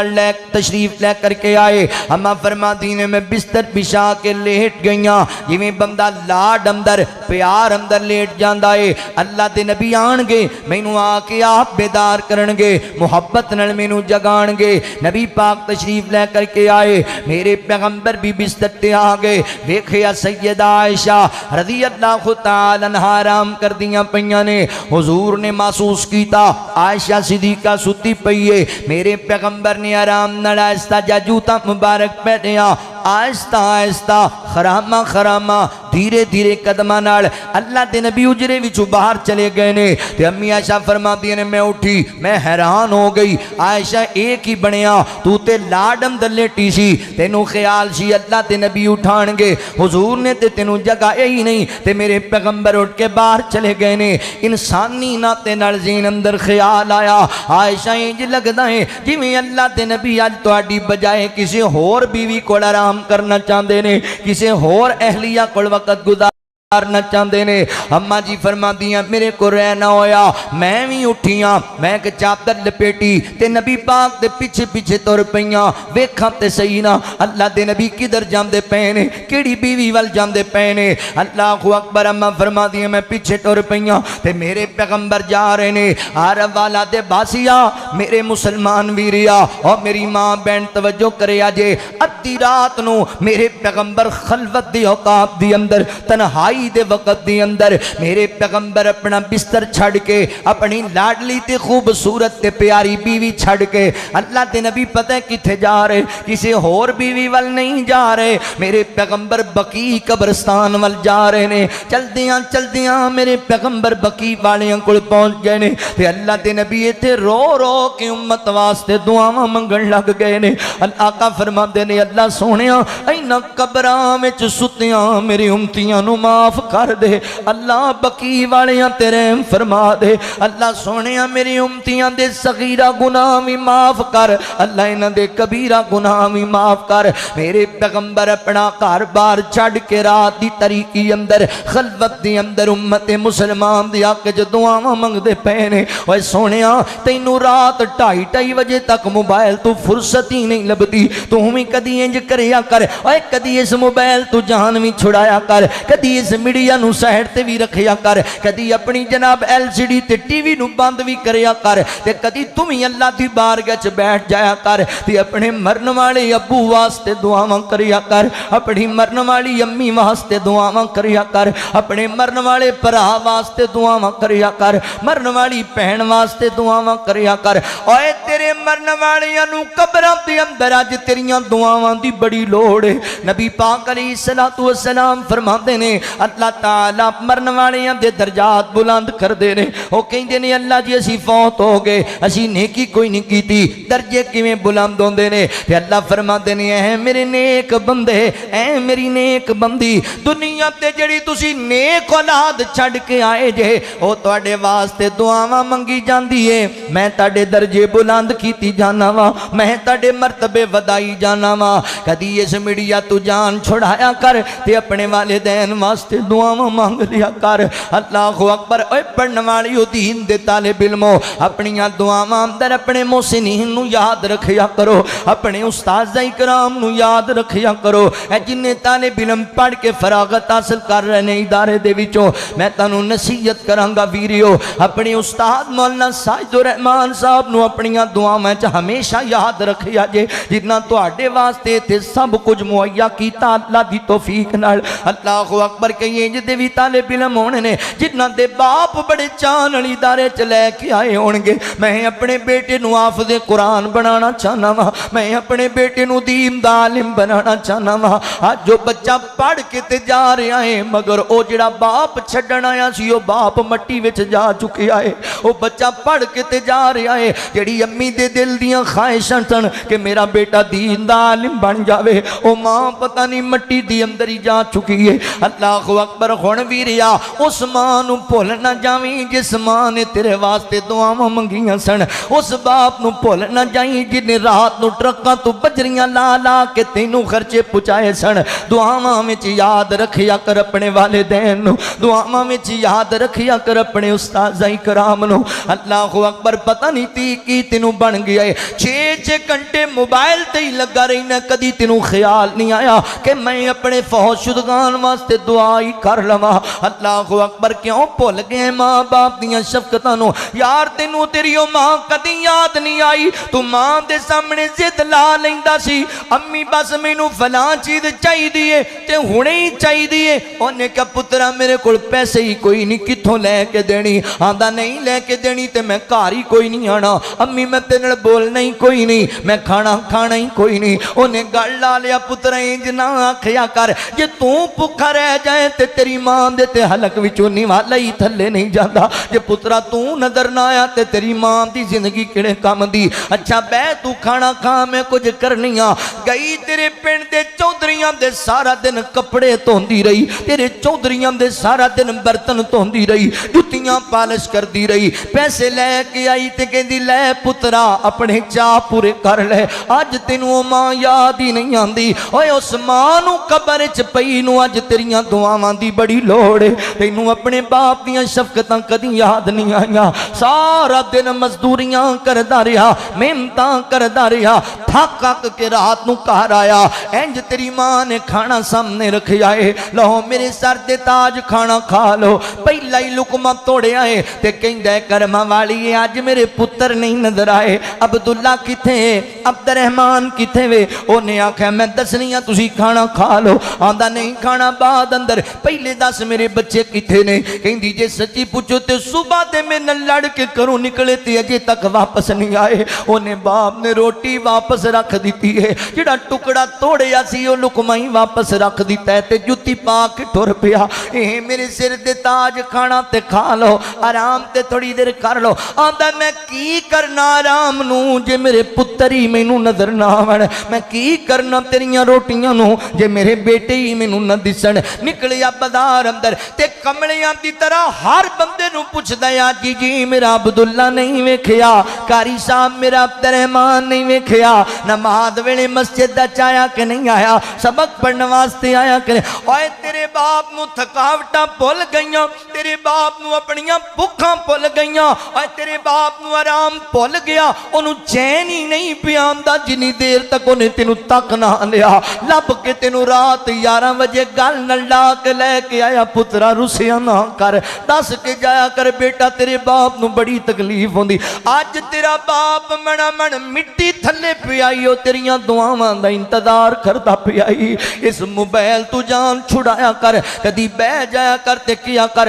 تشریف لے کر کے آئے اما فرما دینے میں بستر بچھا کے لیٹ گئیاں جویں بندہ لاڈ اندر پیار اندر لیٹ جاندا ہے اللہ دے نبی آن گے مینوں آ کے آپ بیدار کرن گے محبت نال مینوں جگان گے نبی پاک تشریف لے کر کے آئے میرے پیغمبر بھی بستر تے آ گئے ویکھیا سیدہ عائشہ رضی اللہ تعالی عنہا آرام کر دیاں پیاں نے حضور نے محسوس کیتا عائشہ صدیقہ ستی پئی ہے میرے پیغمبر نے آرام نال آہستہ جا جوتا مبارک پہنیا آہستہ آہستہ خرامہ خرامہ دھیرے دھیرے قدمہ نال اللہ دے نبی اجرے وچوں باہر چلے گئے نے تے امی عائشہ فرماتی نے میں اٹھی میں حیران ہو گئی عائشہ ایک ہی بنیا تو تے لاڈم دل لیٹی سی تینوں خیال سی اللہ دے نبی اٹھان گے حضور نے تے تینوں جگایا ہی نہیں تے میرے پیغمبر اٹھ کے باہر چلے گئے نے انسانی ناتے نال ذہن اندر خیال آیا عائشہ انج لگدا ہے جویں اللہ دے نبی اج تہاڈی بجائے کسی ہور بیوی کول آرام کرنا چاہندے نے کسی ہور اہلیہ کول وقت گزارنا چاہندے نے اماں جی فرما دیاں میرے کو رہنا ہویا میں بھی اٹھیاں میں ایک چادر لپیٹی تے نبی پاک دے پیچھے پیچھے تر پیاں ویکھاں تے صحیح نا اللہ دے نبی کدھر جاندے پے نے کیڑی بیوی ول جاندے پے نے اللہ اکبر اماں فرما دیاں میں پیچھے تر پیاں تے میرے پیغمبر جا رہے نے عرب والا دے باسیا میرے مسلمان ویریا اور میری ماں بہن توجہ کرے اجے ادھی رات نو میرے پیغمبر خلوت دی اوقات دی اندر تنہائی دے وقت دی اندر میرے پیغمبر اپنا بستر چھڑ کے اپنی لاڈلی تے خوبصورت تے پیاری بیوی چھڑ کے اللہ دے نبی پتہ ہے کتھے جا رہے کسی ہور بیوی ول نہیں جا رہے میرے پیغمبر بقیع قبرستان ول جا رہے نے چل دیاں میرے پیغمبر بقیع والیاں کول پہنچ گئے نے تے اللہ دے نبی ایتھے رو رو کے امت واسطے دعاواں منگن لگ گئے نے آقا فرماندے نے اللہ سونیاں ایناں قبراں وچ ستیاں میری امتیاں نو معاف کر دے اللہ بقیع والیاں تے رحم فرما دے اللہ سونیاں میری امتیاں دے صغیرہ گناہ بھی معاف کر اللہ انہاں دے کبیرہ گناہ بھی معاف کر میرے پیغمبر اپنا گھر بار چھڑ کے رات دی تاریکی اندر خلوت دی اندر امت مسلمان دی آکے جو دعاواں منگ دے پینے اوے سونیاں تینوں رات 2:30 بجے تک موبائل تو فرصت ہی نہیں لبدی تو ہمیں کدی انج کریا کر اوے کدی اس موبائل تو جان بھی چھڑایا کر کدی اس میڈیا نو سائڈ تے بھی رکھیا کر کدی اپنی جناب LCD تے ٹی وی نو بند بھی کریا کر تے کدی تم ہی اللہ دی بارگاہ وچ بیٹھ جایا کر تے اپنے مرن والے ابو واسطے دعاواں کریا کر اپنی مرن والی امی واسطے دعاواں کریا کر اپنے مرن والے بھرا واسطے دعاواں کریا کر مرن والی بہن واسطے دعاواں کریا کر اوے تیرے مرن والیاں نو قبراں دے اندر اج تیریاں دعاواں دی بڑی لوڑ ہے نبی پاک علیہ الصلوۃ والسلام فرماندے نے اللہ تعالی مرن والیاں دے درجات بلند کر دے نے او کہندے نے اللہ جی اسی فوت ہو گئے اسی نیکی کوئی نہیں کیتی درجے کیویں بلند ہوندے نے تے اللہ فرماندے نے اے میرے نیک بندے اے میری نیک بندی دنیا تے جڑی تسی نیک اولاد چھڈ کے آئے جے او تواڈے واسطے دعاواں منگی جاندی ہے میں تواڈے درجے بلند کیتی جانا وا میں تواڈے مرتبے ودائی جانا وا کدی اس میڈیا تو جان چھڑایا کر تے اپنے والدین واسطے دعاواں مانگ لیا کر اللہ اکبر اے پڑھن والی او دین دے طالب علمو اپنی دعاواں اندر اپنے محسنین نو یاد رکھیا کرو اپنے استاذ کرام نو یاد رکھیا کرو اے جن طالب علم پڑھ کے فراغت حاصل کر رہے نے ادارے دے وچوں میں تانوں نصیحت کراں گا ویریو اپنے استاد مولانا ساجد الرحمان صاحب نو اپنی دعاواں وچ ہمیشہ یاد رکھیا جے جنہاں تواڈے واسطے تے سب کچھ مہیا کیتا اللہ دی توفیق نال اللہ اکبر کہیں انج دے وی طالب علم ہونے نے جنہاں دے باپ بڑے چاہن والی ادارے چ لے کے آئے ہون گے میں اپنے بیٹے نو حافظ قرآن بنانا چاہنا وا میں اپنے بیٹے نو دین دا عالم بنانا چاہنا وا اج جو بچہ پڑھ کے تے جا رہا ہے مگر او جڑا باپ چھڈن آیا سی او باپ مٹی وچ جا چکیا ہے او بچہ پڑھ کے تے جا رہا ہے جڑی امی دے دل دیاں خواہشاں سن کہ میرا بیٹا دین دا عالم بن جاوے او ماں پتہ نہیں مٹی دی اندر ہی جا چکی ہے اللہ اکبر ہن ویریا اس ماں نو بھول نہ جاویں جس ماں نے تیرے واسطے دعاواں منگیاں سن اس باپ نو بھول نہ جائیں جن رات نو ٹرکاں تو بجریاں لا لا کے تینوں خرچے پہنچائے سن دعاواں وچ یاد رکھیا کر اپنے والدین نو دعاواں وچ یاد رکھیا کر اپنے استاد کرام نو اللہ اکبر پتہ نہیں تی کی تینوں بن گیا ہے 6 گھنٹے موبائل تے ہی لگا رہنا کدی تینوں خیال نہیں آیا کہ میں اپنے فوت شدگان واسطے دعا ہی کر لواں۔ اللہ اکبر، کیوں بھول گئے ماں باپ دیاں شفقتاں نو؟ یار تینوں تیری او ماں کدی یاد نہیں آئی؟ تو ماں دے سامنے ضد لا لیندا سی، امی بس مینوں فلاں چیز چاہیے تے ہنے ہی چاہیے۔ اونے کہا پترا میرے کول پیسے ہی کوئی نہیں، کتھوں لے کے دینی؟ آندا نہیں لے کے دینی تے میں گھر ہی کوئی نہیں آنا، امی میں تیرے نال بولنا ہی کوئی نہیں، میں کھانا ہی کوئی نہیں۔ اونے گل لا لیا، پترا انج نہ آکھیا کر، جے تو بھکھا رہ جائے تے تیری ماں دے تے حلق وچوں نیوالا ہی تھلے نہیں جاندا۔ جے پترا تو نظر نہ آیا تے تیری ماں دی زندگی کیڑے کام دی؟ اچھا بے تو کھانا کھا، میں کچھ کرنیاں۔ گئی تیرے پنڈ دے چودھریاں دے سارا دن کپڑے دھوندی رہی، تیرے چودھریاں دے سارا دن برتن دھوندی رہی، جتیاں پالش کردی رہی، پیسے لے کے آئی تے کہندی لے پترا اپنے چاہ پورے کر لے، اج تینوں ماں یاد ہی نہیں آندی۔ اوے اس ماں نو قبر چ پئی نو اج تیریاں دعاواں دی بڑی لوڑ ہے، تینوں اپنے باپ دیاں شفقتاں کدی یاد نہیں آئیاں۔ سارا دن مزدوریاں کردا رہیا، محنتاں کردا رہیا، تھک تھک کے رات نو گھر آیا، انج تیری ماں نے کھانا سامنے رکھیا ہے، لو میرے سر تے تاج کھانا کھا لو۔ پہلا ہی لقمہ توڑیا ہے تے کہندا ہے کرما والی اج میرے پتر نہیں نظر آئے، عبداللہ کتھے ہے، عبد الرحمن کتھے وے؟ اونے آکھیا میں دسنی ہاں تسی کھانا کھا لو۔ آندا نہیں کھانا بعد اندر، پہلے دس میرے بچے کتھے نے؟ کہندی جے سچی پوچھو تے صبح تے میں نہ لڑ کے کروں نکلے تے اجے تک واپس نہیں آئے۔ اونے باپ نے روٹی واپس رکھ دیتی ہے، جڑا ٹکڑا توڑیا سی او لقمہ ہی واپس رکھ دیتا ہے تے جُتی پا کے ٹر پیا۔ اے میرے سر دے تاج کھانا تے کھا لو، آرام تے تھوڑی دیر کر لو۔ آندا میں کی کرنا آرام نو جے میرے پتر ہی مینوں نظر نہ آون، میں کی کرنا تیریاں روٹیاں نو جے میرے بیٹے ہی مینوں نہ دسن۔ نکلیا بازار اندر تے کملیاں دی طرح ہر بندے نو پوچھدا ہے جی جی میرا عبداللہ نہیں ویکھیا، قاری صاحب میرا عبد الرحمن نہیں ویکھیا، نماز ویلے مسجد دا آیا کہ نہیں آیا، سبق پڑھنے واسطے آیا کہ نہیں؟ اوئے تیرے باپ نو تھکاوٹاں بھول گئیاں، تیرے باپ نو اپنیاں بھکھاں بھول گئیاں، اوئے تیرے باپ نو آرام بھول گیا، انہوں چین ہی نہیں پیاندا جنی دیر تک انہیں تینوں تک نہ لیا، لب کے تینوں رات 11 بجے گل نہ لا کے لے کے آیا پترا رسیا نہ کر، دس کے جایا کر بیٹا تیرے باپ نو بڑی تکلیف ہوندی، آج تیرا باپ منا من مٹی تھلے پیائی ہو تیریاں دعاواں دا انتظار کرتا پیائی۔ اس موبائل تو جان چھڑایا کر، کدی بہ جایا کر تے کیا کر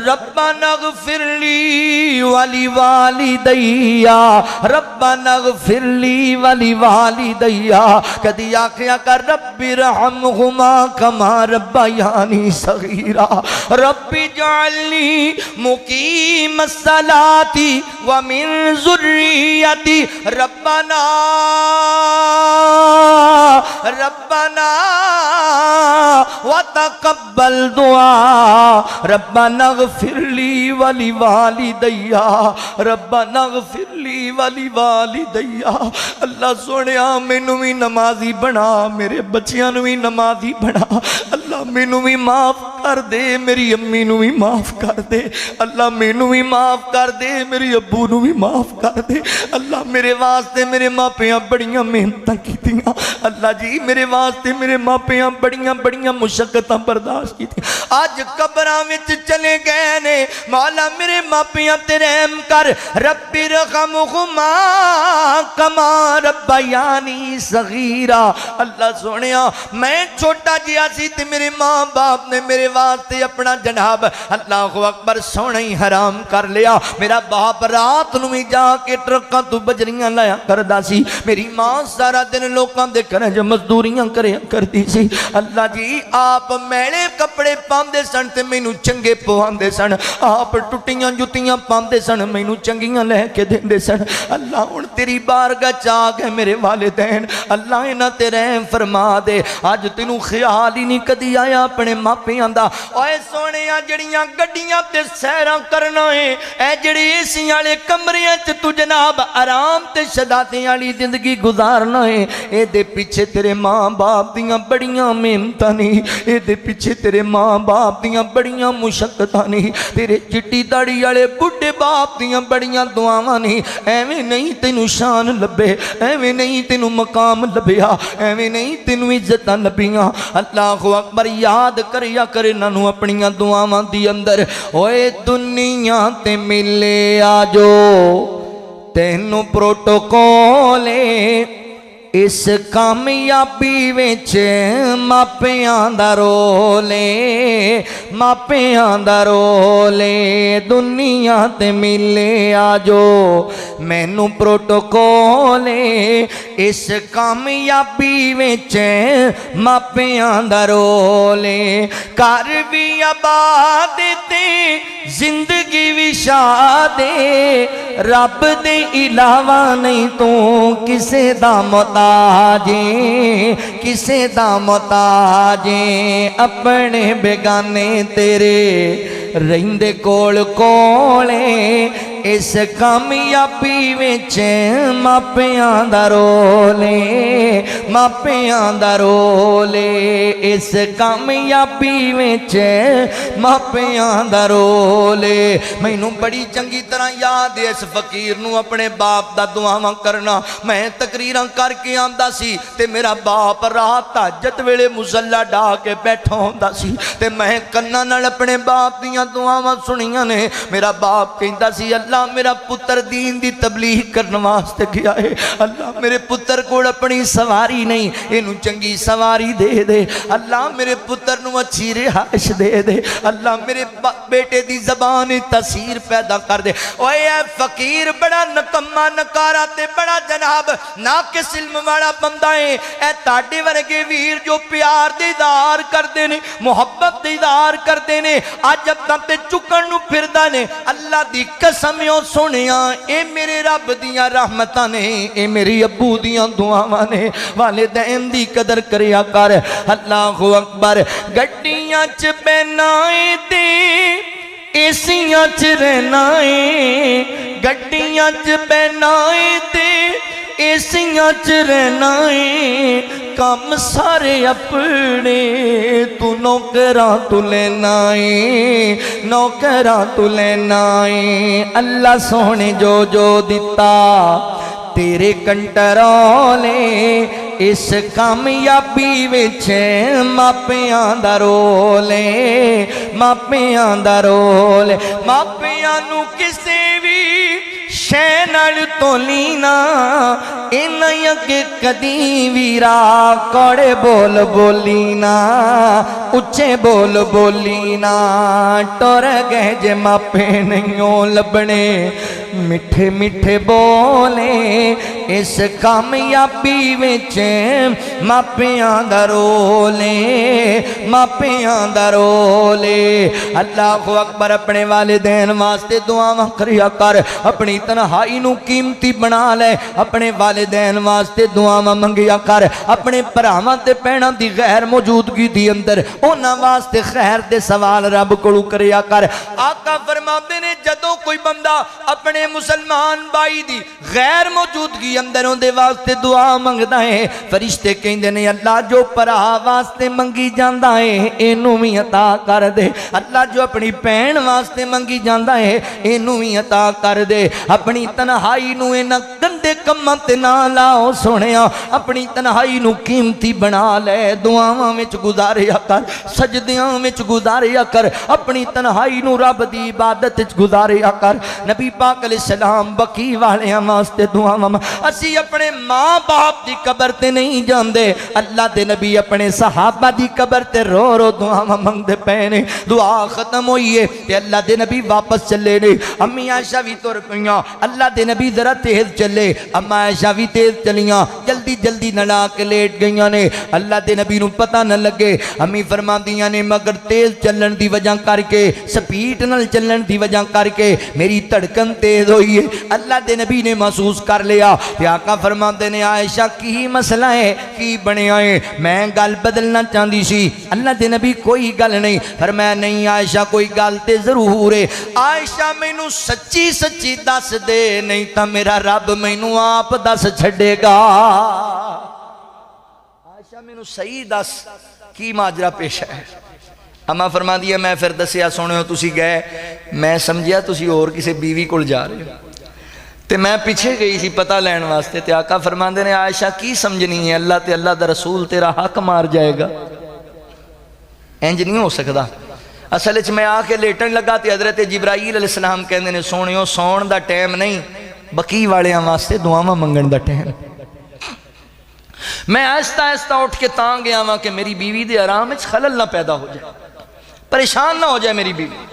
ربنا اغفر لی ولی والدیا، ربنا اغفر لی ولی والدیا، کدی آکھیا کر رب ارحمہما کما ربیانی صغیرا، رب اجعلنی مقیم الصلاۃ ومن ذریتی، ربنا وتقبل دعا، ربنا اغفر لی ولی والدیا، ربنا اغفر لی ولی والدیا۔ اللہ سونیا مینوں بھی نمازی بنا، میرے بچیاں نوں بھی نمازی بنا، اللہ مینوں بھی معاف کر دے، میری امی نوں بھی معاف کر دے، اللہ مینوں بھی معاف کر دے، میری ابو نوں بھی معاف کر دے۔ اللہ میرے واسطے میرے ماپیاں بڑیاں محنتاں کیتیاں، اللہ جی میرے واسطے میرے ماپیاں بڑیاں مشقتاں برداشت کیتیاں، آج قبراں وچ چلے گئے نے، مولا میرے ماپیاں تے رحم کر، رب ارحمہما کما ربیانی صغیرا۔ اللہ سونیا میں چھوٹا جیا سی تے میرے ماں باپ نے میرے واسطے اپنا جناب اللہ اکبر سونا ہی حرام کر لیا، میرا باپ رات نو بھی جا کے ٹرکاں تو بجریاں لایا کردا سی، میری ماں سارا دن لوکاں دے گھراں جو مزدوریاں کریا کردی سی، اللہ جی آپ میلے کپڑے پاندے سن تے مینوں چنگے پواندے سن، آپ ٹٹیاں جتیاں پاندے سن مینوں چنگیاں لے کے دیندے سن، اللہ ہن تیری بارگاہ چ آ گئے میرے والدین، اللہ انہاں تے رحم فرما دے، اج تینوں خیال ہی نہیں کدی آیا اپنے ماپیاں دا، اوے سونیا جڑیاں گڈیاں تے سیراں کرنا ہے اے جڑے ایسی والے کمریاں تے تو جناب آرام تے شداتی والی زندگی گزارنا ہے اے دے پیچھے تیرے ماں باپ دیاں بڑیاں محنتاں نہیں اے دے پیچھے تیرے ماں باپ دیاں بڑیاں مشقتاں نہیں تیرے چٹی داڑھی والے بڈھے باپ دیاں بڑیاں دعاواں نہیں ایویں نہیں تینوں شان لبے ایویں نہیں تینوں مقام لبیا ایویں نہیں تینوں عزتاں لبیاں اللہ اکبر یاد کریا کرے نانو اپنیاں دعاواں دی اندر اوے دنیا تے ملے آجو تینوں پروٹوکول اس کامیابی وچ ماپیاں دا رول ماپیاں دا رول دنیا تے ملے آجو مینوں پروٹوکول اس کامیابی وچ ماپیاں دا رول کر بھی آباد تے زندگی بھی شاد رب دے علاوہ نہیں تو کسے دا محتاج کسے دا محتاج اپنے بیگانے تیرے رہندے کول کولے اس کامیابی وچ ماپیاں دا رول ماپیاں دا رول اس کامیابی وچ ماپیاں دا رول مینوں بڑی چنگی طرح یاد ہے اس فقیر نو اپنے باپ دا دعاواں کرنا میں تقریراں کر کے آندا سی تے میرا باپ رات تہجد ویلے مصلی ڈا کے بیٹھا ہوندا سی تے میں کناں نال اپنے باپ دیاں دعاواں سنیاں نے میرا باپ کہندا سی اللہ میرا پتر دین دی تبلیغ کرنے واسطے گیا ہے اللہ میرے پتر کو اپنی سواری نہیں اینو چنگی سواری دے دے اللہ میرے پتر نو اچھی رہائش دے دے اللہ میرے بیٹے دی زبان تاثیر پیدا کر دے اوے اے فقیر بڑا نکما نکارا تے بڑا جناب ناقص علم والا بندہ ہے اے تاڑے ورگے ویر جو پیار دیدار کر دے نے محبت دیدار کر دے نے آج اب تے چکن نو پھر دا نے اللہ دی قسمیوں سنیاں اے میرے رب دیاں رحمتاں نے اے میری ابو دیاں دعاواں نے والدین دی قدر کریا کر اللہ اکبر گڈیاں چ بینائے تے ایسیاں چ رہنائے گڈیاں چ بینائے تے ایسیاں چ رہنائے کام سارے اپنے تو نوکراں تو لینائے نوکراں تو لینائے اللہ سونے جو دیتا تیرے کنٹرولے اس کامیابی وچ ماپیاں دا رول ماپیاں دا رول ماپیاں نو کسے بھی شے نال تولینا اینا یکے کدی ویرا کوڑے بول بولینا اچھے بول بولینا ٹور گئے جے ماپے نہیں لبنے میٹھے میٹھے بولے اس کامیابی وچ ماپیاں دا رول ماپیاں دا رول اللہ اکبر اپنے والدین واسطے دعاواں کریا کر اپنی تنہائی نو قیمتی بنا لے اپنے والدین واسطے دعاواں منگیا کر اپنے بھراواں تے بہناں دی غیر موجودگی دی اندر انہاں واسطے خیر دے سوال رب کولوں کریا کر آقا فرماندے نے جدوں کوئی بندہ اپنے مسلمان بھائی دی غیر موجودگی اندر دے واسطے دعا منگدا ہے فرشتے کہندے نے اللہ جو بھرا واسطے منگی جاندا ہے اینوں وی عطا کر دے اللہ جو اپنی بہن واسطے منگی جاندا ہے اینوں وی عطا کر دے اپنی تنہائی نو انہاں گندے کماں تے نہ لاؤ سونیا اپنی تنہائی نو قیمتی بنا لے دعاواں وچ گزاریا کر سجدیاں وچ گزاریا کر اپنی تنہائی نو رب دی عبادت وچ گزاریا کر نبی پاک علیہ السلام بقی والیاں واسطے دعاواں اسی اپنے ماں باپ دی قبر تے نہیں جاندے اللہ دے نبی اپنے صحابہ دی قبر تے رو رو دعاواں منگدے پے نے دعا ختم ہوئی ہے تے اللہ دے نبی واپس چلے نے امی عائشہ بھی تر پئیاں اللہ دے نبی ذرا تیز چلے اما عائشہ بھی تیز چلیاں جلدی جلدی نلا کے لیٹ گئیاں نے اللہ دے نبی نو پتہ نہ لگے امی فرماندیاں نے مگر تیز چلن دی وجہ کر کے سپیڈ نال چلن دی وجہ کر کے میری دھڑکن تیز ہوئی ہے اللہ دے نبی نے محسوس کر لیا تے آقا فرماتے نے عائشہ کی مسئلہ ہے کی بنیا ہے؟ میں گل بدلنا چاہتی سی۔ اللہ دے نبی کوئی گل نہیں، فرمایا نہیں عائشہ کوئی گل تے ضرور ہے، عائشہ مینوں سچی سچی دس دے نہیں تا میرا رب مینوں آپ دس چھڑے گا۔ عائشہ مینوں صحیح دس کی ماجرا پیش ہے۔ اما فرما دیا میں پھر دسیا سونے ہو تسی گئے، میں سمجھیا تسی اور کسی بیوی کول جا رہے ہو، تے میں پیچھے گئی سی پتہ لین واسطے، تے آقا فرماندے نے عائشہ کی سمجھنی ہے اللہ تے اللہ دا رسول تیرا حق مار جائے گا، انج نہیں ہو سکتا۔ اصل میں آ کے لیٹن لگا تے حضرت جبرائیل علیہ السلام کہندے نے سونیو سون دا ٹائم نہیں، بکی والیاں واسطے دعاواں منگن دا ٹائم۔ میں آہستہ آہستہ اٹھ کے تاں گیا ہاں کہ میری بیوی دے آرام وچ خلل نہ پیدا ہو جائے، پریشان نہ ہو جائے میری بیوی۔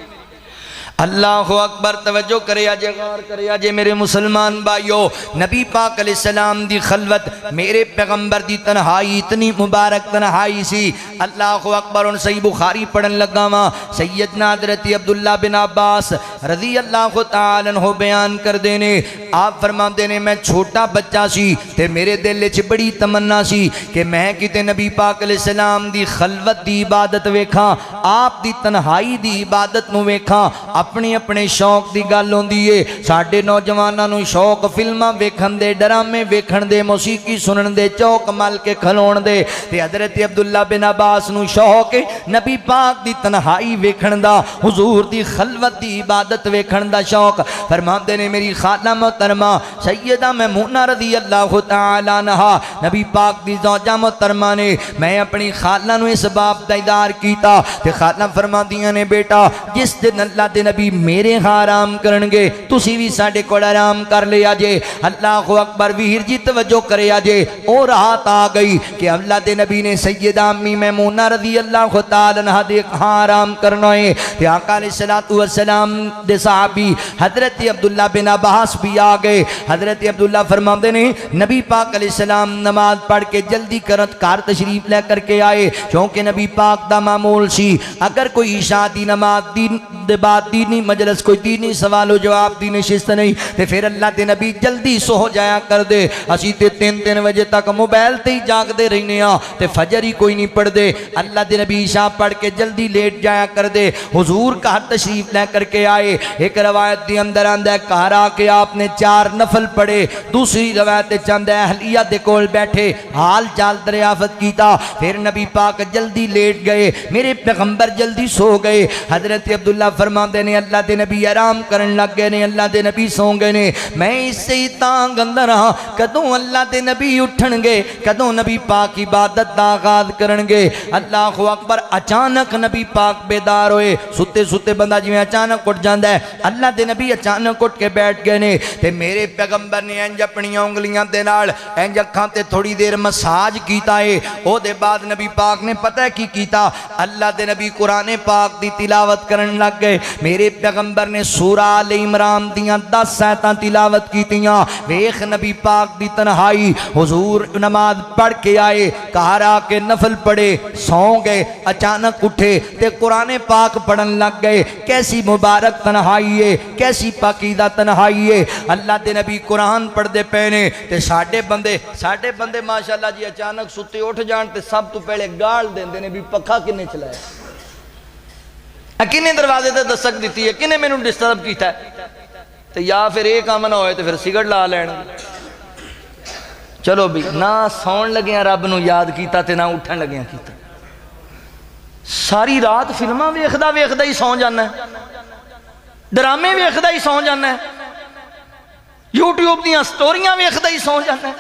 اللہ اکبر، توجہ کرے آجے، غور کرے آجے میرے مسلمان بھائیو، نبی پاک علیہ السلام دی خلوت، میرے پیغمبر دی تنہائی اتنی مبارک تنہائی سی۔ اللہ اکبر، ان صحیح بخاری پڑھن لگا ماں سیدنا حضرت عبداللہ بن عباس رضی اللہ تعالیٰ عنہ بیان کر دینے، آپ فرما دینے میں چھوٹا بچہ سی تے میرے دل چ بڑی تمنا سی کہ میں کتے نبی پاک علیہ السلام دی خلوت دی عبادت ویکھاں، آپ دی تنہائی دی عبادت نو ویکھاں۔ اپنی اپنے شوق دی گل ہوندی ہے، ساڈے نوجواناں نو شوق فلماں ویکھن دے، ڈرامے ویکھن دے، موسیقی سنن دے، چوک مل کے کھلون دے، تے حضرت عبداللہ بن عباس نو شوق نبی پاک دی تنہائی ویکھن دا، حضور دی خلوت دی عبادت ویکھن دا شوق۔ فرماندے نے میری خالہ محترمہ سیدہ میمونہ رضی اللہ تعالیٰ عنہا نبی پاک دی زوجہ محترمہ نے، میں اپنی خالہ نو اس باب دا ادار کیتا تے خالہ فرماندیاں نے بیٹا جس دن اللہ دے نبی میرے ہاں آرام کرنگے تسی بھی ساڑے کو آرام کر لیا جے۔ اللہ اکبر، ویر جی توجہ کرے آجے، اور رات آ گئی کہ اللہ دے نبی نے سیدہ امی میمونہ رضی اللہ تعالیٰ عنہ دے ہاں آرام کرنا ہے، تے آقا علیہ السلام دے صحابی حضرت عبداللہ بن عباس بھی آ گئے۔ حضرت عبداللہ فرماندے نے نبی پاک علیہ السلام نماز پڑھ کے جلدی کرت کار تشریف لے کر کے آئے، کیونکہ نبی پاک دا معمول سی اگر کوئی عشاء دی نماز دین دے بعد دینی مجلس کوئی دینی سوال و جواب دی نشست نہیں تے پھر اللہ دے نبی جلدی سو جایا کر دے، اسی تے 3 بجے تک موبائل تے ہی جاگ دے رہنے ہاں تے فجر ہی کوئی نہیں پڑھ دے۔ اللہ دے نبی عشاء پڑھ کے جلدی لیٹ جایا کر دے، حضور کا تشریف لے کر کے آئے۔ ایک روایت دی اندر آندہ ہے کہا رہا کہ آپ نے 4 نفل پڑھے، دوسری روایت چند اہلیہ دے کول بیٹھے حال چال دریافت کیتا، پھر نبی پاک جلدی لیٹ گئے، میرے پیغمبر جلدی سو گئے۔ حضرت عبداللہ فرما دے نے اللہ دے نبی آرام کرن لگ گئے نے، اللہ دے نبی سو گئے نے، میں اس سے ہی تانگ اندر ہاں کدوں اللہ دے نبی اٹھن گے، کدوں نبی پاک عبادت دا آغاز کرن گے۔ اللہ اکبر، اچانک نبی پاک بیدار ہوئے، ستے ستے بندہ جی میں اچانک اٹھ جاندہ ہے، اللہ دے نبی اچانک اٹھ کے بیٹھ گئے نے، تے میرے پیغمبر نے انج اپنی انگلیاں دے نال انج اکھاں تے تھوڑی دیر مساج کیتا ہے۔ او دے بعد نبی پاک نے پتہ کی کیتا، اللہ دے نبی قرآن پاک دی تلاوت کرن لگ گئے۔ میرے پیغمبر نے سورہ آل عمران دیاں 10 آیتاں تلاوت کیتیاں، ویکھ نبی پاک دی تنہائی، حضور نماز پڑھ کے آئے، کہا رہا کہ نفل پڑھے، سو گئے، اچانک اٹھے تے قرآن پاک پڑھن لگ گئے۔ کیسی مبارک تنہائی ہے، کیسی پاکیزہ تنہائی ہے۔ اللہ دے نبی قرآن پڑھ دے پینے تے ساڑھے بندے ماشاءاللہ جی اچانک ستے اٹھ جان تے سب تو پہلے گال دیں دے نبی پکھا کنے چلائے، کنے دروازے تے دستک دیتی ہے، کنے میں نے ڈسٹرب کیتا ہے، تو یا پھر ایک کام نہ ہوئے تو پھر سگڑ لا لین۔ چلو بھی نہ سون لگیاں رب نو یاد کیتا تے نہ اٹھن لگیاں کیتا، ساری رات فلماں ویکھدا ویکھدا ہی سو جانا ہے، ڈرامے ویکھدا ہی سو جانا ہے، یوٹیوب دیاں سٹوریاں ویکھدا ہی سو جانا ہے،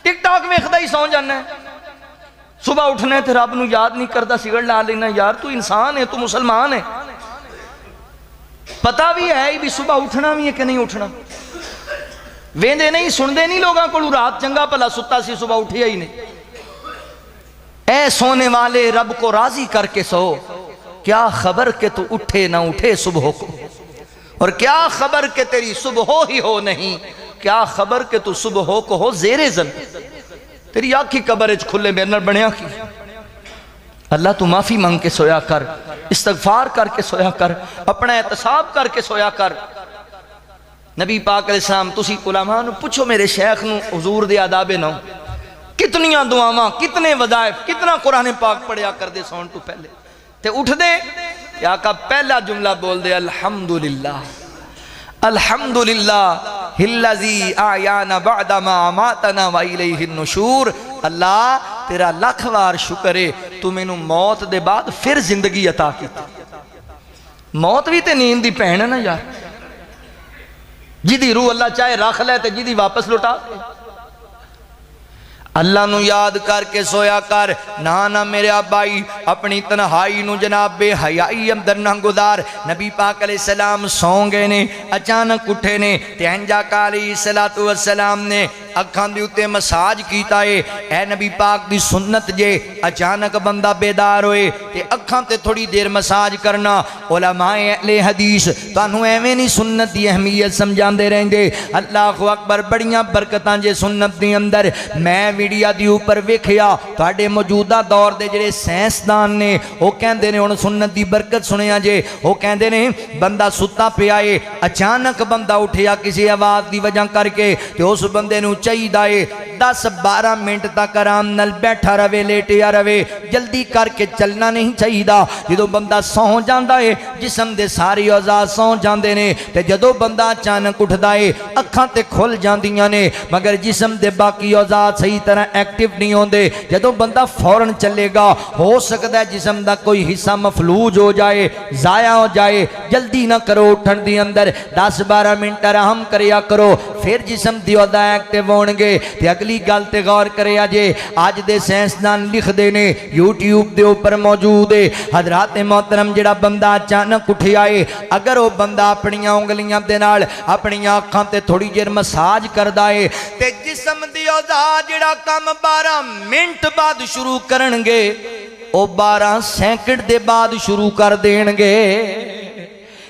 ٹک ٹاک ویکھدا ہی سو جانا ہے۔ صبح اٹھنے تے رب نو یاد نہیں کردا، سگڑ لا لینا، یار تو انسان ہے، تو مسلمان ہے، پتہ بھی ہے بھی صبح اٹھنا بھی ہے کہ نہیں اٹھنا، ویندے نہیں سندے نہیں لوگاں کو رات چنگا پلا ستا سی صبح اٹھیا ہی نہیں۔ اے سونے والے رب کو راضی کر کے سو، کیا خبر کہ تو اٹھے نہ اٹھے صبح کو، اور کیا خبر کہ تیری صبح ہو ہی ہو نہیں، کیا خبر کہ تو صبح ہو کو ہو زیر زن، تیری آنکھ کی قبرج کھلے میرے نال بنیا کی۔ اللہ تو معافی مانگ کے سویا کر، استغفار کر کے سویا کر، اپنا احتساب کر کے سویا کر۔ نبی پاک علیہ السلام تسی علماء نو پوچھو میرے شیخ نو حضور دے آداب نو کتنیاں دعاواں کتنے وظائف کتنا قرآن پاک پڑھیا کر دے سون تو پہلے تے اٹھ دے کہ آقا پہلا جملہ بول دے الحمدللہ الحمدللہ الذی احیانا بعد ما اماتنا والیہ النشور اللہ تیرا لاکھ وار شکر ہے تو مینوں موت دے بعد پھر زندگی عطا کی موت بھی تے نیند دی پہن ہے نا یار جی دی روح اللہ چاہے رکھ لے تے جی دی واپس لٹا دے اللہ نو یاد کر کے سویا کر نہ میرے آبائی اپنی تنہائی نو جناب بے حیائی اندر نہ گزار نبی پاک علیہ السلام سون گئے نے اچانک اٹھے نے تے انجا کا علیہ السلام نے اکھان دی اتے مساج کیتا ہے اے نبی پاک دی سنت جے اچانک بندہ بیدار ہوئے تے اکھان تے تھوڑی دیر مساج کرنا علماء اہل حدیث تانوں ایویں نہیں سنت دی اہمیت سمجھان دے رہیں گے اللہ اکبر بڑیاں برکتاں جے سنت دی اندر میں ویڈیا دی اوپر ویکھیا تواڈے موجودہ دور دے جڑے سائنسدان نے او کہندے نے ہن سنت دی برکت سنیا جے او کہندے نے بندہ ستا پیا اے اچانک بندہ اٹھیا کسی آواز دی وجہ کر کے تے اس بندے نو چاہیے 10-12 منٹ تک آرام نال بیٹھا رہے لیٹیا رہے جلدی کر کے چلنا نہیں چاہیے جدو بندہ سو جاندا ہے جسم دے ساری اعضاء سو جاندے نے تے جدو بندہ اچانک اٹھدا ہے اکھاں تے کھل جاندیاں نے مگر جسم دے باقی اعضاء صحیح طرح ایکٹیو نہیں ہوندے جدو بندہ فوراً چلے گا ہو سکتا ہے جسم دا کوئی حصہ مفلوج ہو جائے ضائع ہو جائے جلدی نہ کرو اٹھن دی اندر 10-12 منٹ آرام کریا کرو پھر جسم دی اعضاء ایکٹیو ہون گے تے اگلی گل تے غور کرے جے آج دے سائنسدان لکھ دے نے یوٹیوب دے اوپر موجود ہے حضرات محترم جڑا بندہ اچانک اٹھیا ہے اگر وہ بندہ اپنی انگلیاں دے نال اپنی آنکھاں تے تھوڑی دیر مساج کردا ہے تے جسم دی اعضاء جڑا کم 12 منٹ بعد شروع کرن گے او 12 سیکنڈ دے بعد شروع کر دین گے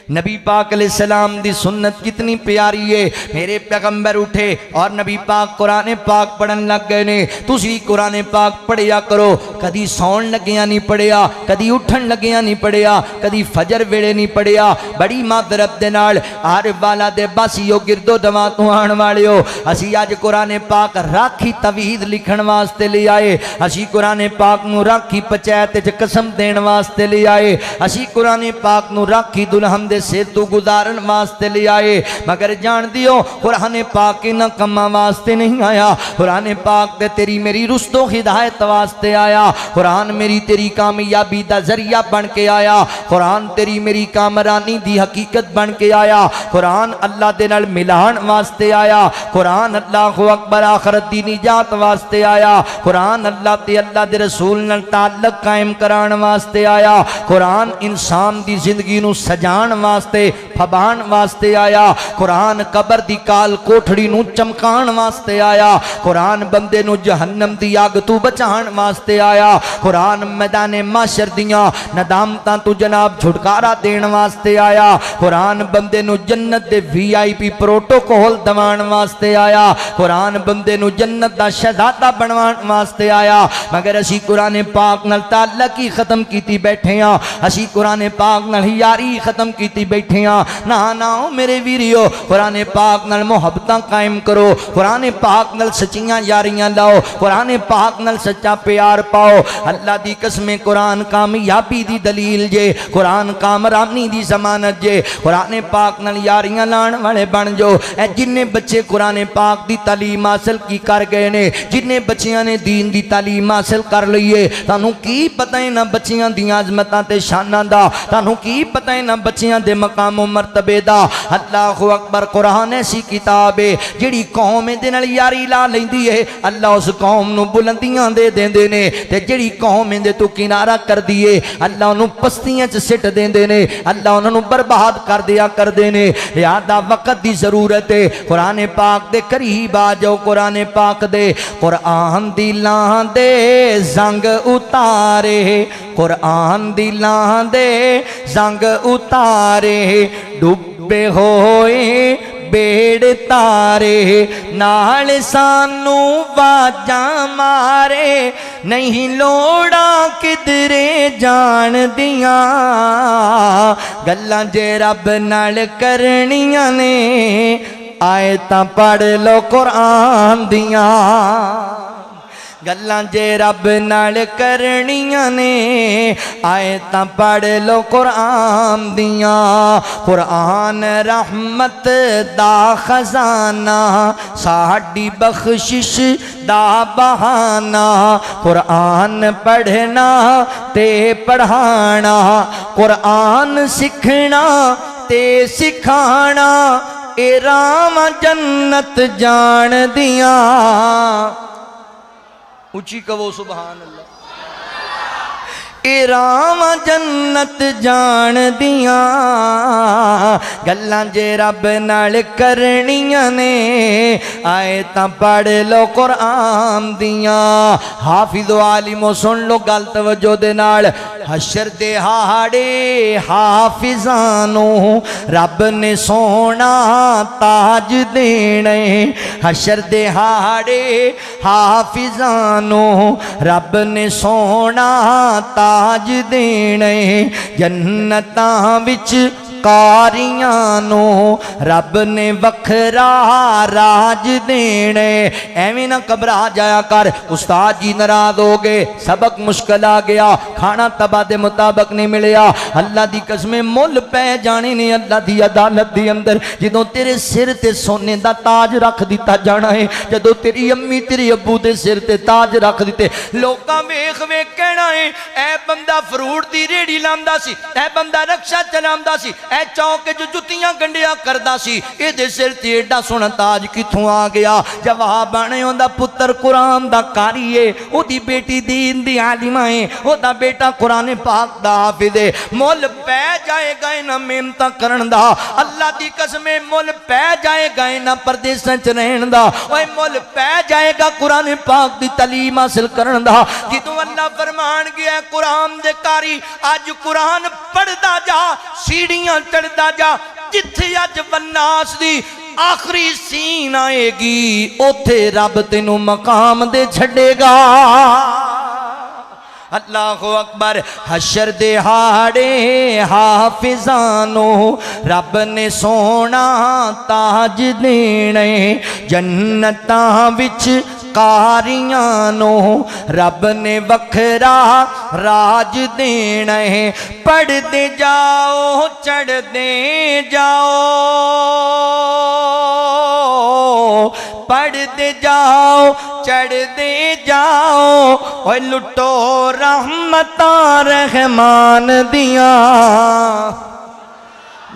نبی پاک علیہ السلام دی سنت کتنی پیاری ہے میرے پیغمبر اٹھے اور نبی پاک قرآن پاک پڑھن لگ گئے نے تسی قرآن پاک پڑھیا کرو کدی سون لگیاں نہیں پڑھیا کدی اٹھن لگیاں نہیں پڑھیا کدی فجر ویڑے نہیں پڑھیا بڑی معذرت دے نال عارف والا دے باسیو گردو دواں تو آن والیو اسی اج قرآن پاک راکھی توحید لکھن واسطے لے آئے اسی قرآن پاک نو راکھی پنچایت وچ قسم دین واسطے لے آئے اسی قرآن پاک نو راکھی دلہن دے سے تو گزارن واسطے لے آئے مگر جان دیو قرآن پاک نہ کما واسطے نہیں آیا قرآن پاک دے تیری میری رشد و ہدایت واسطے آیا قرآن میری تیری کامیابی دا ذریعہ بن کے آیا قرآن تیری میری کامرانی دی حقیقت بن کے آیا قرآن اللہ دے نال ملان واسطے آیا قرآن اللہ اکبر آخرت دی نجات واسطے آیا قرآن اللہ تے اللہ دے رسول نال تعلق قائم کران واسطے آیا قرآن انسان دی زندگی نو سجان واسطے پھبان واسطے آیا قرآن قبر دی کال کوٹھڑی نو چمکان واسطے آیا قرآن بندے نو جہنم دی آگ تو بچان واسطے آیا قرآن میدان معاشر دیاں ندامتاں تو جناب چھٹکارا دین واسطے آیا قرآن بندے نو جنت دے VIP پروٹوکول دوان واسطے آیا قرآن بندے نو جنت دا شہزادہ بنوان واسطے آیا مگر اسی قرآن پاک نال تعلق ہی ختم کیتی بیٹھے ہاں اسی قرآن پاک نال یاری ختم کیتی بیٹھے ہاں نہ میرے ویریو قرآن پاک نال محبتاں قائم کرو قرآن پاک نال سچیاں یاریاں لاؤ قرآن پاک نال سچا پیار پاؤ اللہ دی قسم قرآن کامیابی دی دلیل جے قرآن کامرانی دی ضمانت جے قرآن پاک نال یاریاں لان والے بن جو اے جننے بچے قرآن پاک دی تعلیم حاصل کی کر گئے نے جننے بچیاں نے دین دی تعلیم حاصل کر لئیے تانوں کی پتہ ہے نہ بچیاں دی عظمتاں تے شاناں دا تانوں کی پتہ ہے نہ بچیاں دے مقام و مرتبے دا اللہ اکبر قرآن ایسی کتاب ہے جڑی قوم دے نال یاری لا لیندی ہے اللہ اس قوم نو بلندیاں دے دیندے نے تے جڑی قوم دے تو کنارہ کر دیے اللہ انہوں پستیاں چ سٹ دیندے نے اللہ انہوں برباد کر دیا کر دینے یادا وقت دی ضرورت ہے قرآن پاک دے قریب آ جاؤ قرآن پاک دے قرآن دی لان دے زنگ اتارے قرآن دی لان دے زنگ اتارے ڈوبے ہوئے بیڑ تارے نال سانو واجاں مارے نہیں لوڑا کدرے جان دیاں گلاں جے رب نال کرنیاں نے آیتاں پڑھ لو قرآن دیاں گلاں جے رب نال کرنیاں نے آیتاں پڑھ لو قرآن دیاں قرآن رحمت دا خزانہ ساڈی بخشش دا بہانہ قرآن پڑھنا تے پڑھانا قرآن سکھنا تے سکھانا اے رام جنت جان دیاں اچھی کہو سبحان اللہ اے رام جنت جان دیاں گلاں جے رب نال کرنیاں نے آیتاں پڑھ لو قرآن دیاں حافظ و عالم سن لو گل توجہ دے نال حشر دے ہاڑے حافظانوں رب نے سونا تاج دینے حشر دے ہاڑے حافظانوں رب نے سونا تاج دینے جنتاں وچ قاریانوں رب نے وکھرا راج دینے ایویں نہ گھبرا جایا کر استاد جی ناراض ہو گئے سبق مشکل آ گیا کھانا تبا دے مطابق نہیں ملیا اللہ دی قسمیں مل پہ جانے نے اللہ دی عدالت دی اندر جدوں تیرے سر تے سونے دا تاج رکھ دیتا جانا ہے جدوں تیری امی تیری ابو دے سر تے تاج رکھ دیتے لوکاں ویکھ ویکھ کہنا ہے اے بندہ فروٹ دی ریڑھی لاندا سی اے بندہ رکشہ چلاندا سی اے چوک جو جتیاں گنڈیا کردا سی اے دے سر تے ایڈا سونا تاج کتھوں آ گیا جواب آنے ہوندا پتر قرآن دا قاری ہے او دی بیٹی دین دی عالمہ ہے او دا بیٹا قرآن پاک دا حافظ ہے مول پہ جائے گا نہ محنت کرن دا اللہ دی قسم مول پہ جائے گا نہ پردیساں چ رہن دا اوے مول پہ جائے گا قرآن پاک دی تعلیم حاصل کرن دا جدوں اللہ فرمان گیا قرآن دے قاری اج قرآن پڑھدا جا سیڑھیاں چڑھدا جا جتھے اج والناس دی آخری سین آئے گی اوتھے رب تینوں مقام دے چھڑے گا اللہ اکبر حشر دے ہاڑے حافظانوں رب نے سونا تاج دینے جنتاں وچ قاریانوں رب نے وکھرا راج دینا ہے پڑھ دے جاؤ چڑھ دے جاؤ پڑھ دے جاؤ چڑھ دے جاؤ اوہ لٹو رحمتاں رحمان دیاں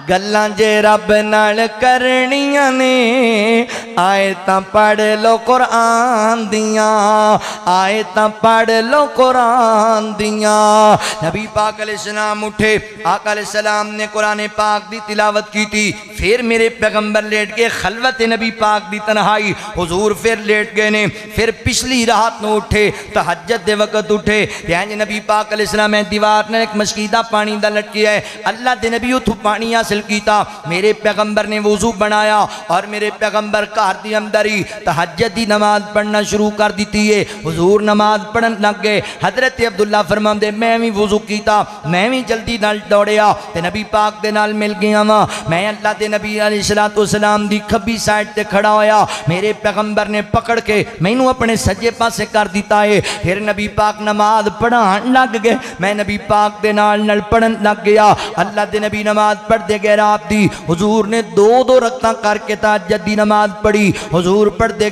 گلاں جے رب نال کرنیاں نے آیتاں پڑھ لو قرآن دیاں آیتاں پڑھ لو قرآن دیاں نبی پاک علیہ السلام اٹھے آقا علیہ السلام نے قرآن پاک دی تلاوت کی تھی پھر میرے پیغمبر لیٹ گئے خلوت نبی پاک دی تنہائی حضور پھر لیٹ گئے نے پھر پچھلی رات نو اٹھے تہجد دے وقت اٹھے یعنی نبی پاک علیہ السلام دیوار نے ایک مشکیدہ پانی دا لٹکیا ہے اللہ دے نبی اتھو پانی حاصل کیتا میرے پیغمبر نے وضو بنایا اور میرے پیغمبر گھر دی اندر ہی تہجد دی نماز پڑھنا شروع کر دیتی ہے حضور نماز پڑھن لگ گئے حضرت عبداللہ فرماندے میں بھی وضو کیتا میں بھی جلدی نال دوڑیا تے نبی پاک دے نال مل گیا وا میں اللہ دے نبی علیہ السلام دی کھبی سائیڈ تے کھڑا ہویا میرے پیغمبر نے پکڑ کے مینوں اپنے سجے پاسے کر دیتا ہے پھر نبی پاک نماز پڑھان لگ گئے میں نبی پاک دے نال پڑھن لگ گیا اللہ دے نبی نماز پڑھ دے گئے رات دی حضور نے دو رکعتاں کر کے تہجد دی نماز پڑھی حضور پڑھ دے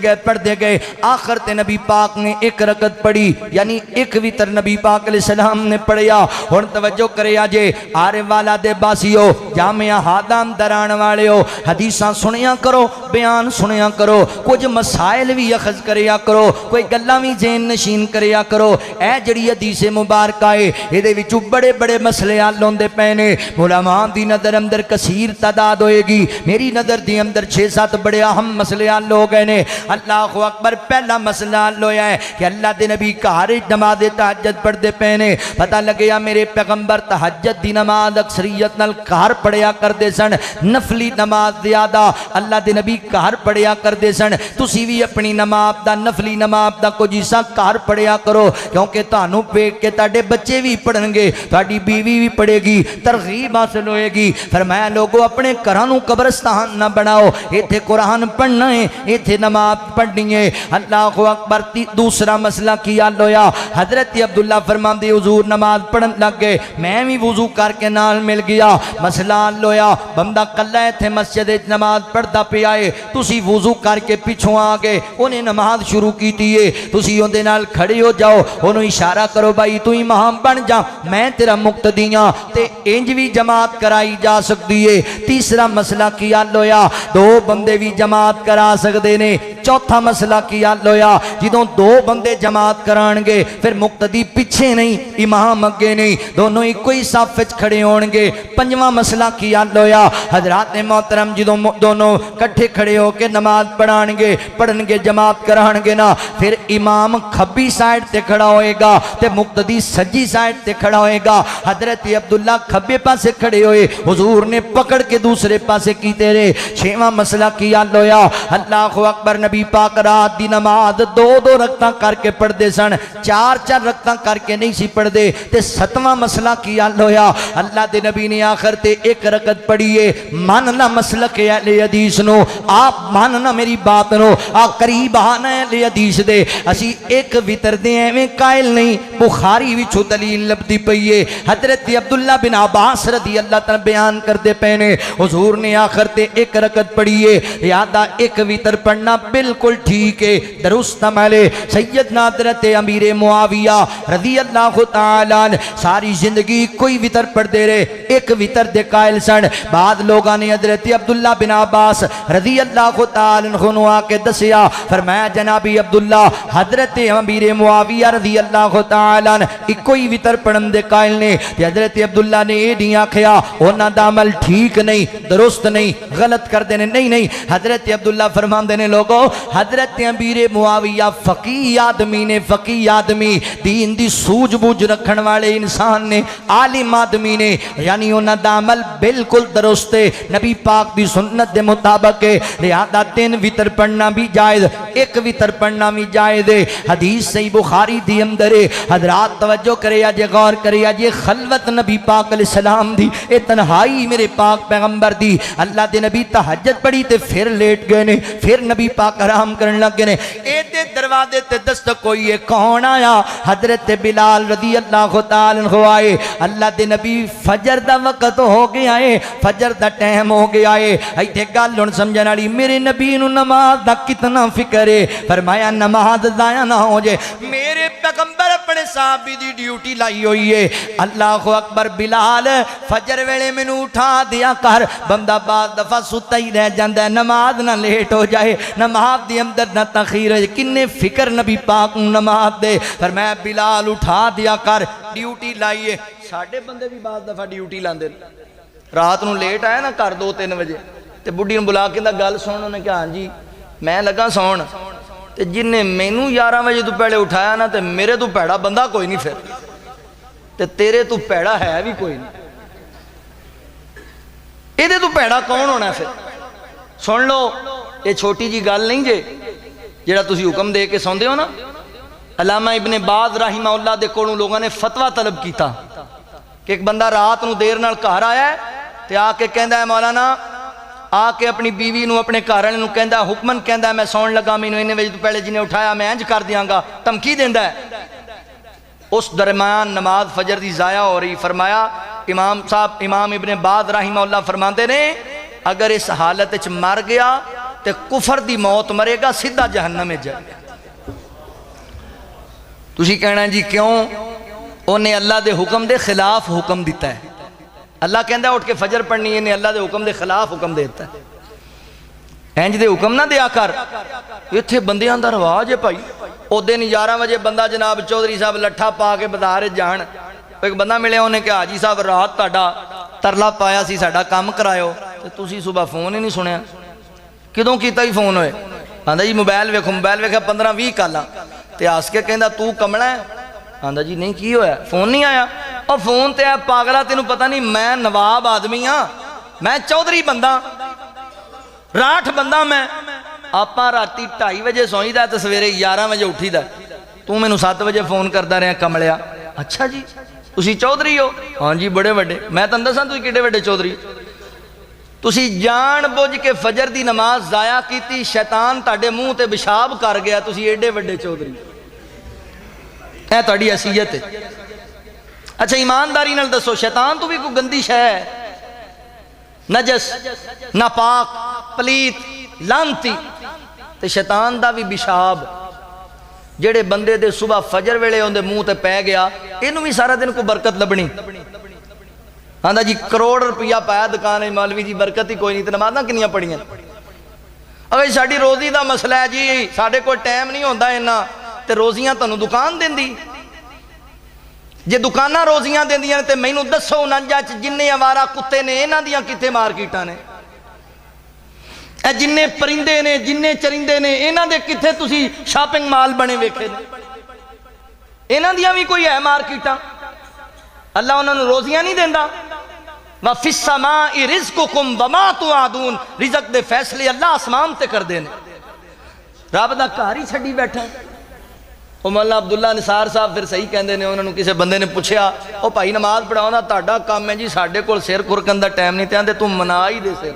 گئے آخر تے نبی پاک نے ایک رکعت پڑھی یعنی ایک وتر نبی پاک علیہ السلام نے پڑھیا ہن توجہ کرے آجے آرے والا دے باسیو جامعہ ہادام دران والے ہو حدیثاں سنیا کرو بیان سنیا کرو کچھ مسائل بھی اخذ کریا کرو کوئی گلاں بھی ذہن نشین کریا کرو اے جڑی حدیث مبارکہ ہے اے دے وچوں بڑے بڑے مسئلے حل ہوندے پے نے علماء دی نظر اندر کثیر تعداد ہوئے گی. میری نظر دی اندر 6-7 بڑے اہم مسئلے حل ہو گئے نے. اللہ اکبر. پہلا مسئلہ حل ہویا ہے کہ اللہ دے نبی گھر نماز تہجد پڑھتے پے نے. پتہ لگیا میرے پیغمبر تہجد دی نماز اکثریت نال گھر پڑھیا کرتے سن, نفلی نماز زیادہ اللہ دے نبی گھر پڑھیا کرتے سن. تسی بھی اپنی نماز دا نفلی نماز دا کچھ حصہ گھر پڑھیا کرو, کیونکہ تانوں ویکھ کے تہاڈے بچے بھی پڑھن گے, تہاڈی بیوی بھی پڑھے گی, ترغیب حاصل ہوئے گی. فرمایا لوگو اپنے گھراں نوں قبرستان نہ بناؤ, ایتھے قرآن پڑھنا ہے, ایتھے نماز پڑھنی ہے. اللہ اکبر. دوسرا مسئلہ کی حل ہویا؟ حضرت عبداللہ فرماندے حضور نماز پڑھن لگ گئے, میں بھی وضو کر کے نال مل گیا. مسئلہ حل ہویا. بندہ کلا ایتھے مسجد نماز پڑھدا پیا ہے, تسی وضو کر کے پیچھوں آ گئے, انہیں نماز شروع کیتی ہے, تسی اون دے نال کھڑے ہو جاؤ, انہوں اشارہ کرو بھائی تو امام بن جا, میں تیرا مقتدی ہاں, تے انج بھی جماعت کرائی جا سکتی ہے. تیسرا مسئلہ کی حل ہویا؟ 2 بندے بھی جماعت کرا سکتے نے. چوتھا مسئلہ کی حل ہویا؟ جدوں 2 بندے جماعت کران گے پھر مقتدی پیچھے نہیں, امام اگے نہیں, دونوں ایک ہی صف وچ کھڑے ہون گے. پنجواں مسئلہ کی حل ہویا؟ حضرات محترم جدوں دونوں کٹھے کھڑے ہو کے نماز پڑھن گے جماعت کران گے نا, پھر امام کھبی سائیڈ تے کھڑا ہوئے گا تے مقتدی سجی سائیڈ تے کھڑا ہوئے گا. حضرت عبداللہ کھبے پاسے کھڑے ہوئے, حضور نے پکڑ کے دوسرے پاسے کیتے رہے. 6واں مسئلہ کی حل ہویا؟ اللہ اکبر. نبی پاک رات دی نماز 2-2 رکعتاں کر کے پڑھدے سن, 4-4 رکعتاں کر کے نہیں سی پڑھدے. تے 7واں مسئلہ کی حل ہویا؟ اللہ دے نبی نے آخر تے 1 رکعت پڑھی ہے. ماننا مسلک اہل حدیث نو, آپ ماننا میری بات نو, آپ قریب آنا اہل حدیث دے. اسی ایک وتر دے ایویں قائل نہیں. بخاری وچوں دلیل لبدی پئی ہے. حضرت عبداللہ بن عباس رضی اللہ تعالی بیان کرتے پے نے, حضور نے آخر تے 1 رکعت پڑھی ہے. یادا 1 وتر پڑھنا بالکل ٹھیک ہے, درست عمل ہے. سیدنا حضرت امیر معاویہ رضی اللہ تعالی عنہ ساری زندگی کوئی وتر پڑھتے رہے, 1 وتر دے قائل سن. بعد لوگاں نے حضرت عبداللہ بن عباس رضی اللہ تعالی عنہ نو آ کے دسیا, فرمایا جنابی عبداللہ حضرت امیر معاویہ رضی اللہ تعالی عنہ کوئی وتر پڑھن دے قائل نے. حضرت عبداللہ نے یہ نہیں آکھیا انہاں دا عمل ٹھیک نہیں, درست نہیں, غلط کر دینے نہیں. حضرت عبداللہ فرماندے نے لوگو حضرت امیر معاویہ فقیہ آدمی نے, فقیہ آدمی, دین دی سوجھ بوجھ رکھن والے انسان نے, عالم آدمی نے, یعنی انہاں دا عمل بالکل درست ہے, نبی پاک دی سنت دے مطابق ہے. لہذا 3 وتر پڑھنا بھی جائز, 1 وتر پڑھنا بھی جائز ہے. حدیث صحیح بخاری دی اندر ہے. حضرات توجہ کرے آجے, غور کرے آجے, خلوت نبی پاک علیہ السلام دی, اے تنہائی میرے پاک پیغمبر دی. اللہ دے نبی تہجد پڑھی تے پھر لیٹ گئے نے, پھر نبی پاک آرام کرن لگ گئے نے. اے تے دروازے تے دستک ہوئی ہے, کون آیا؟ حضرت بلال رضی اللہ تعالی عنہ آئے. اللہ دے نبی فجر دا وقت ہو گیا ہے, فجر دا ٹائم ہو گیا ہے. ایتھے گل ہن سمجھن والی, میرے نبی نو نماز دا کتنا فکر ہے. فرمایا نماز ضائع نہ ہو جائے, میرے پیغمبر اپنے صحابی دی ڈیوٹی لائی ہوئی ہے. اللہ اکبر. بلال فجر ویلے مینوں اٹھا دیا کر, بندہ بعض دفعہ ستا ہی رہ جاندا ہے, نماز نہ لیٹ ہو جائے, نماز دی اندر نہ تاخیر ہو جائے. کنے فکر نبی پاک نماز دے. فرمایا بلال اٹھا دیا کر, ڈیوٹی لائیے. ساڈے بندے بھی بعض دفعہ ڈیوٹی لاندے, رات نو لیٹ آیا نا گھر 2-3 بجے, تے بڈھی نوں بلا کے گل سن, انہیں کہا ہاں جی میں لگا سون, تے جن نے مینوں 11 بجے تو پہلے اٹھایا نا, تے میرے تو پیڑا بندہ کوئی نہیں, پھر تے تیرے تو پیڑا ہے بھی کوئی نہیں, یہ تو پیڑا کون ہونا پھر؟ سن لو, یہ چھوٹی جی گل نہیں جے جڑا تسی حکم دے کے سوندے ہو نا. علامہ ابن باز رحمہ اللہ دے کولوں لوگوں نے فتویٰ طلب کیتا کہ ایک بندہ رات نو دیر نال گھر آیا ہے, تے آ کے کہندا ہے مولانا, آ کے اپنی بیوی نو اپنے گھر والے نو کہندا حکمن کہندا ہے میں سون لگا, مینوں اننے بجے تو پہلے جنہیں اٹھایا میں انج کر دیاں گا, دھمکی دیندا ہے. اس درمیان نماز فجر دی ضائع ہو رہی. فرمایا امام صاحب, امام ابن باز رحمہ اللہ فرماندے نے اگر اس حالت وچ مر گیا تے کفر دی موت مرے گا, سیدھا جہنم میں جائے گا. تسی کہنا جی کیوں؟ انہیں اللہ دے حکم دے خلاف حکم دیتا ہے. اللہ کہندا اٹھ کے فجر پڑھنی, انہیں اللہ دے حکم دے خلاف حکم دیتا ہے. اینج دے حکم نہ دیا کر. ایتھے بندیاں دا رواج ہے بھائی, او دن 11 بجے بندہ جناب چودھری صاحب لٹھا پا کے بازار جان, ایک بندہ ملے, انہیں کہا حاجی صاحب رات تہاڈا ਤਰਲਾ ਪਾਇਆ ਸੀ ਸਾਡਾ ਕੰਮ ਕਰਾਇਓ, ਤੇ ਤੁਸੀਂ ਸਵੇਰ ਫੋਨ ਹੀ ਨਹੀਂ ਸੁਣਿਆ। ਕਿਦੋਂ ਕੀਤਾ ਹੀ ਫੋਨ ਹੋਏ? ਆਂਦਾ ਜੀ ਮੋਬਾਈਲ ਵੇਖੋ। ਮੋਬਾਈਲ ਵੇਖਿਆ 15-20 ਕਾਲਾਂ, ਤੇ ਹੱਸ ਕੇ ਕਹਿੰਦਾ ਤੂੰ ਕਮਲਾ ਹੈ? ਆਂਦਾ ਜੀ ਨਹੀਂ, ਕੀ ਹੋਇਆ? ਫੋਨ ਨਹੀਂ ਆਇਆ? ਉਹ ਫੋਨ ਤੇ ਆ ਪਾਗਲਾ, ਤੈਨੂੰ ਪਤਾ ਨਹੀਂ ਮੈਂ ਨਵਾਬ ਆਦਮੀ ਆ, ਮੈਂ ਚੌਧਰੀ ਬੰਦਾ, ਰਾਠ ਬੰਦਾ ਮੈਂ। ਆਪਾਂ ਰਾਤੀ 2:30 ਵਜੇ ਸੌਂਈਦਾ ਤੇ ਸਵੇਰੇ 11 ਵਜੇ ਉੱਠੀਦਾ, ਤੂੰ ਮੈਨੂੰ 7 ਵਜੇ ਫੋਨ ਕਰਦਾ ਰਿਹਾ ਕਮਲਿਆ। ਅੱਛਾ ਜੀ ਤੁਸੀਂ ਚੌਧਰੀ ਹੋ? ਹਾਂ ਜੀ ਬੜੇ ਵੱਡੇ। ਮੈਂ ਤੁਹਾਨੂੰ ਦੱਸਾਂ ਤੁਸੀਂ ਕਿੱਡੇ ਵੱਡੇ ਚੌਧਰੀ। ਤੁਸੀਂ ਜਾਣ ਬੁੱਝ ਕੇ ਫਜਰ ਦੀ ਨਮਾਜ਼ ਜ਼ਾਇਆ ਕੀਤੀ, ਸ਼ੈਤਾਨ ਤੁਹਾਡੇ ਮੂੰਹ ਤੇ ਪਿਸ਼ਾਬ ਕਰ ਗਿਆ, ਤੁਸੀਂ ਏਡੇ ਵੱਡੇ ਚੌਧਰੀ। ਇਹ ਤੁਹਾਡੀ ਹਸੀਅਤ ਹੈ। ਅੱਛਾ ਈਮਾਨਦਾਰੀ ਨਾਲ ਦੱਸੋ, ਸ਼ੈਤਾਨ ਤੋਂ ਵੀ ਕੋਈ ਗੰਦੀ ਸ਼ੈ ਹੈ? ਨਜਸ, ਨਾਪਾਕ, ਪਲੀਤ, ਲਾਂਤੀ, ਤੇ ਸ਼ੈਤਾਨ ਦਾ ਵੀ ਪਿਸ਼ਾਬ ਜਿਹੜੇ ਬੰਦੇ ਦੇ ਸੁਬਹ ਫਜਰ ਵੇਲੇ ਉਹਦੇ ਮੂੰਹ ਤੇ ਪੈ ਗਿਆ, ਇਹਨੂੰ ਵੀ ਸਾਰਾ ਦਿਨ ਕੋਈ ਬਰਕਤ ਲੱਭਣੀ। ਆਂਦਾ ਜੀ ਕਰੋੜ ਰੁਪਇਆ ਪਾਇਆ ਦੁਕਾਨ, ਮੌਲਵੀ ਜੀ ਬਰਕਤ ਹੀ ਕੋਈ ਨਹੀਂ, ਤੇ ਨਮਾਜ਼ਾਂ ਕਿੰਨੀਆਂ ਪੜੀਆਂ? ਅਗਰ ਸਾਡੀ ਰੋਜ਼ੀ ਦਾ ਮਸਲਾ ਹੈ ਜੀ, ਸਾਡੇ ਕੋਲ ਟਾਈਮ ਨਹੀਂ ਹੁੰਦਾ ਇੰਨਾ, ਤੇ ਰੋਜ਼ੀਆਂ ਤੁਹਾਨੂੰ ਦੁਕਾਨ ਦਿੰਦੀ? ਜੇ ਦੁਕਾਨਾਂ ਰੋਜ਼ੀਆਂ ਦਿੰਦੀਆਂ ਨੇ ਤੇ ਮੈਨੂੰ ਦੱਸੋ 49 ਚ ਜਿੰਨੇ ਅਵਾਰਾ ਕੁੱਤੇ ਨੇ ਇਹਨਾਂ ਦੀਆਂ ਕਿੱਥੇ ਮਾਰਕੀਟਾਂ ਨੇ? ਇਹ ਜਿੰਨੇ ਪਰਿੰਦੇ ਨੇ, ਜਿੰਨੇ ਚਰਿੰਦੇ ਨੇ, ਇਹਨਾਂ ਦੇ ਕਿੱਥੇ ਤੁਸੀਂ ਸ਼ਾਪਿੰਗ ਮਾਲ ਬਣੇ ਵੇਖੇ ਨੇ? ਇਹਨਾਂ ਦੀਆਂ ਵੀ ਕੋਈ ਹੈ ਮਾਰਕੀਟਾਂ? ਅੱਲਾ ਉਹਨਾਂ ਨੂੰ ਰੋਜ਼ੀਆਂ ਨਹੀਂ ਦਿੰਦਾ? ਵਾ ਫਿਸ ਸਮਾኢ ਰਿਜ਼ਕੁਕੁਮ ਵਮਾ ਤੁਆਦੂਨ, ਰਿਜ਼ਕ ਦੇ ਫੈਸਲੇ ਅੱਲਾ ਅਸਮਾਨ ਤੇ ਕਰਦੇ ਨੇ। ਰੱਬ ਦਾ ਘਰ ਹੀ ਛੱਡੀ ਬੈਠਾ। ਉਹ ਮੌਲਾ ਅਬਦੁੱਲਾ ਨਿਸਾਰ ਸਾਹਿਬ ਫਿਰ ਸਹੀ ਕਹਿੰਦੇ ਨੇ, ਉਹਨਾਂ ਨੂੰ ਕਿਸੇ ਬੰਦੇ ਨੇ ਪੁੱਛਿਆ, ਉਹ ਭਾਈ ਨਮਾਜ਼ ਪੜਾਉਣਾ ਤੁਹਾਡਾ ਕੰਮ ਹੈ ਜੀ, ਸਾਡੇ ਕੋਲ ਸਿਰ ਖੁਰਕਣ ਦਾ ਟਾਈਮ ਨਹੀਂ। ਤੇ ਆਂਦੇ ਤੂੰ ਮਨਾ ਹੀ ਦੇ ਸਿਰ,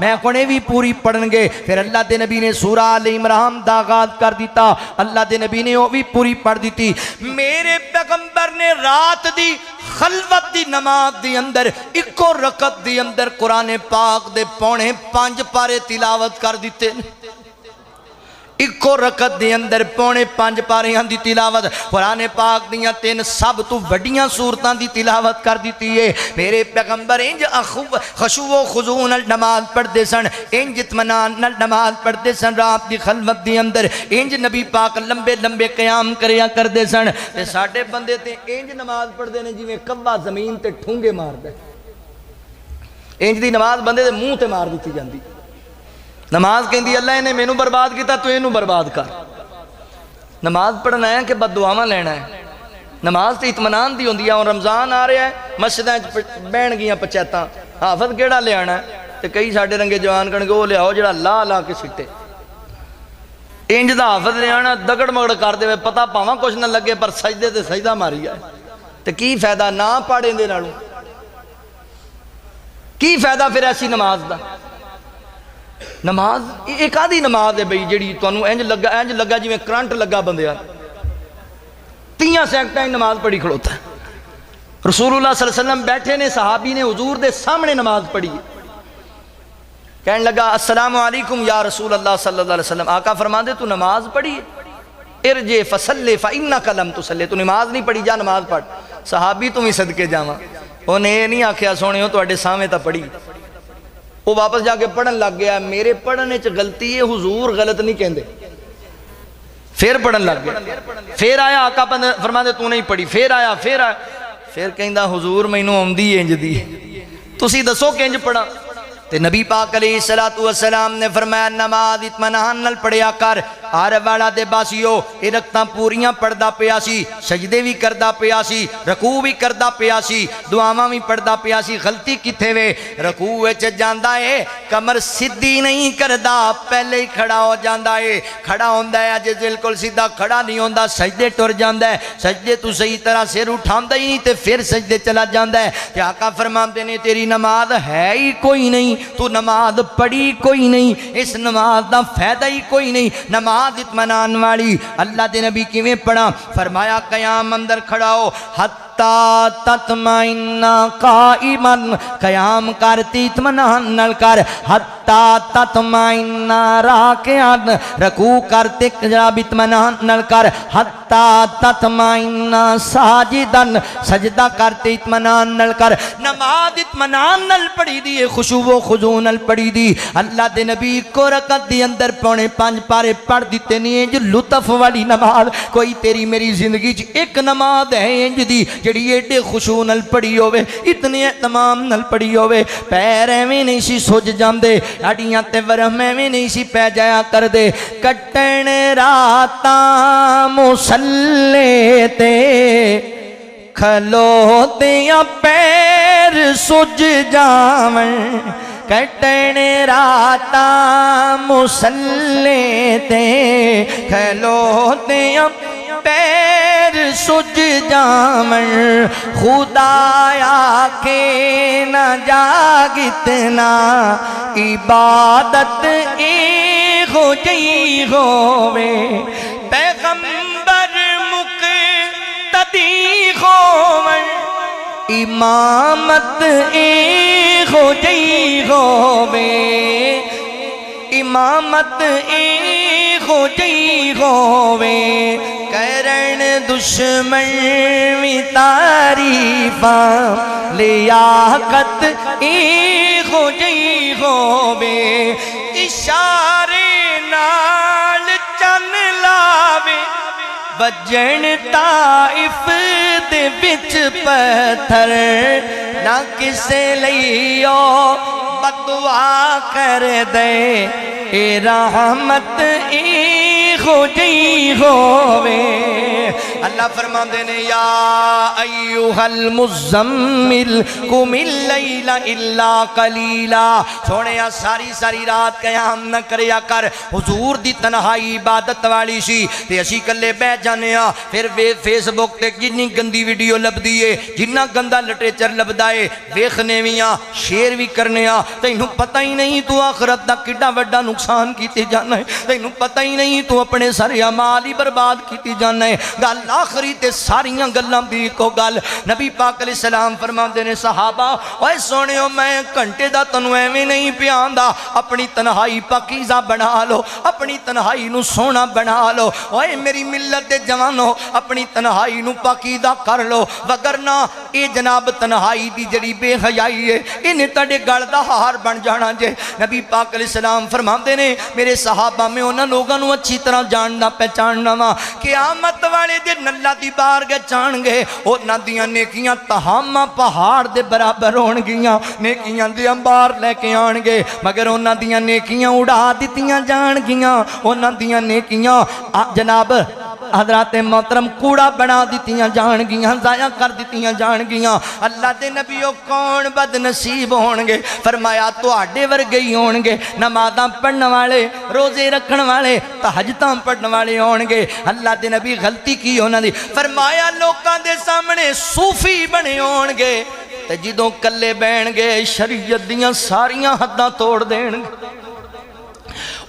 میں کونے بھی پوری پڑھن گے پھر اللہ دے نبی نے سورہ آل عمران دا آغاز کر دیتا اللہ دے نبی نے وہ بھی پوری پڑھ دیتی میرے پیغمبر نے رات دی خلوت دی نماز دی اندر اکو رکعت دی اندر قرآن پاک دے پونے 5 پارے تلاوت کر دیتے اکو رکعت دے اندر پونے 5 پاریاں دی تلاوت قرآن پاک دیاں 3 سب تو وڈیاں سورتاں دی تلاوت کر دیتی ہے میرے پیغمبر انج خشوع و خضوع نال نماز پڑھتے سن انج اطمینان نال نماز پڑھتے سن رات دی خلوت دی اندر انج نبی پاک لمبے لمبے قیام کریا کرتے سن تے ساڈے بندے تے انج نماز پڑھتے نے جویں کوا زمین تے ٹھونگے ماردا انج دی نماز بندے دے منہ تے مار دتی جاندی نماز کہندی اللہ نے مینوں برباد کیتا تو اینوں برباد کر نماز پڑھنا ہے کہ بد دعاواں لینا ہے نماز تے اطمینان دی ہوندی ہے اور رمضان آ رہا ہے مسجداں بہن گیاں پچیتاں حافظ کیڑا لے آنا ہے تے کئی ساڈے رنگے جوان کہن گے او لیاؤ جڑا لا لا کے سٹے انج دا حافظ لے آنا دگڑ مگڑ کر دے پتہ پاواں کچھ نہ لگے پر سجدے تے سجدہ ماری ہے تے کی فائدہ نہ پڑھیں دے نالوں کی فائدہ پھر ایسی نماز دا نماز ایک آدھی نماز ہے بھئی جڑی تانوں انج لگا جویں کرنٹ لگا بندیاں 30 سیکنڈاں نماز پڑھی کھڑوتا ہے رسول اللہ صلی اللہ علیہ وسلم بیٹھے نے صحابی نے حضور دے سامنے نماز پڑھی کہنے لگا السلام علیکم یا رسول اللہ صلی اللہ علیہ وسلم آقا فرما دے تو نماز پڑھی ارجع فصلی فإنک لم تصلی تو نماز نہیں پڑھی جا نماز پڑھ صحابی تم ہی صدقے جاواں انہیں یہ نہیں آکھیا سونے ہو تواڈے سامنے تا پڑھی وہ واپس جا کے پڑھن لگ گیا میرے پڑھنے چ غلطی ہے حضور غلط نہیں کہندے پھر پڑھن لگ گیا پھر آیا آقا فرما دے تو نہیں پڑھی پھر آیا پھر کہندا حضور مینوں اوندی انج دی تسی دسو کہ انج پڑھا تے نبی پاک علیہ السلام نے فرمایا نماز اطمینان نال پڑھیا کر ہر والا دے باسیو اے رکھتاں پوریاں پڑھدا پیا سی سجدے بھی کردا پیا سی رکوع بھی کردا پیا سی دعاواں بھی پڑھدا پیا سی غلطی کتھے وے رکوع وچ جاندا ہے کمر سیدھی نہیں کردا پہلے ہی کھڑا ہو جاندا ہے کھڑا ہوندا ہے اج بالکل سیدھا کھڑا نہیں ہوندا سجدے ٹر جاندا ہے سجدے تو صحیح طرح سر اٹھاندا ہی نہیں تے پھر سجدے چلا جاندا ہے تے آقا فرماندے نے تیری نماز ہے ہی کوئی نہیں تو نماز پڑھی کوئی نہیں اس نماز دا فائدہ ہی کوئی نہیں نماز اطمینان والی اللہ دے نبی کیویں پڑھا فرمایا قیام اندر کھڑا ہو حتی تطمئن قائما قیام کرتی اطمینان نال کر حتی تطمئن راکعا رکوع کرتے جناب اطمینان نال کر حتی تطمئن ساجدا سجدہ کرتے اطمینان نال کر نماز اطمینان نال پڑھی دی خشوع و خضوع نال پڑھی دی اللہ دے نبی کو رکعت دی اندر پونے 5 پارے پڑھ دیتے نہیں جو لطف والی نماز کوئی تیری میری زندگی چ ایک نماز ہے انج دی جڑی ایڈے خشوع نال پڑھی ہوے اتنے تمام نال پڑھی ہوے پیر ایویں نہیں سی سج جاندے ہڈیاں تے ورم ایویں نہیں سی پے جایا کر دے کٹن راتاں مصلے تے کھلوتیاں پیر سج جاون کٹن راتاں مصلے تے کھلوتیاں پیر سج جامن خدایا کے نہ جاگتنا عبادت ای ہو جئی ہووے پیغمبر مقتدی ہوون امامت ای ہو جئی ہووے امامت ای ہو جئی ہووے کرن دشمن وی تعریفاں لیاقت ای ہو جئی ہووے اشارے نال چن لاوے بجن طائف دے وچ پتھر نہ کسے لئیو بدعا کر دے اے رحمت ای ہو جئی ہووے اللہ فرماندے نے یا ایھا المزمل قم اللیل الا قلیلا سونیا ساری ساری رات قیام نہ کریا کر حضور دی تنہائی عبادت والی سی تے اسی کلے بیٹھ جانے ہاں پھر فیس بک تے جنی گندی ویڈیو لبدی ہے جنہ گندا لٹریچر لبدا ہے ویکھنے وی ہاں شیئر بھی کرنے ہاں تینوں پتہ ہی نہیں تو آخرت دا کڈا وڈا نقصان کیتے جانا ہے تینوں پتہ ہی نہیں تو اپنے سارے اعمال ہی برباد کیتے جانا ہے گل آخری تے ساریاں گلاں بھی کو گل نبی پاک علیہ السلام فرماندے نے صحابہ اوے سونیو میں گھنٹے دا تنوں ایویں نہیں پیاندا اپنی تنہائی پاکیزہ بنا لو اپنی تنہائی نو سونا بنا لو اوے میری ملت دے جوانو اپنی تنہائی نو پاکیزہ کر لو وگرنہ اے جناب تنہائی دی جڑی بے حیائی ہے انہیں تڑے گل دا ہار بن جانا جے نبی پاک علیہ السلام فرماندے نے میرے صحابہ میں انہاں لوگاں نو اچھی طرح جاننا پہچاننا وا قیامت والے دن اللہ دی بارگاہ جان گے انہاں دیاں نیکیاں تہاماں پہاڑ دے برابر ہون گیاں نیکیاں دے انبار لے کے آن گے مگر انہاں دیاں نیکیاں اڑا دتیاں جان گیاں انہاں دیاں نیکیاں جناب حضرات محترم کوڑا بنا دیتیاں جان گیاں ضائع کر دیتیاں جان گیاں اللہ دے نبیوں کون بد نصیب ہونگے فرمایا تو آڈے ورگے ہی ہونگے نمازاں پڑھن والے روزے رکھن والے تہجداں پڑھن والے ہونگے اللہ دے نبی غلطی کی ہونا دی فرمایا لوکاں دے سامنے صوفی بنے ہونگے تے جدوں کلے بین گے شریعت دیاں ساریاں حداں توڑ دین گے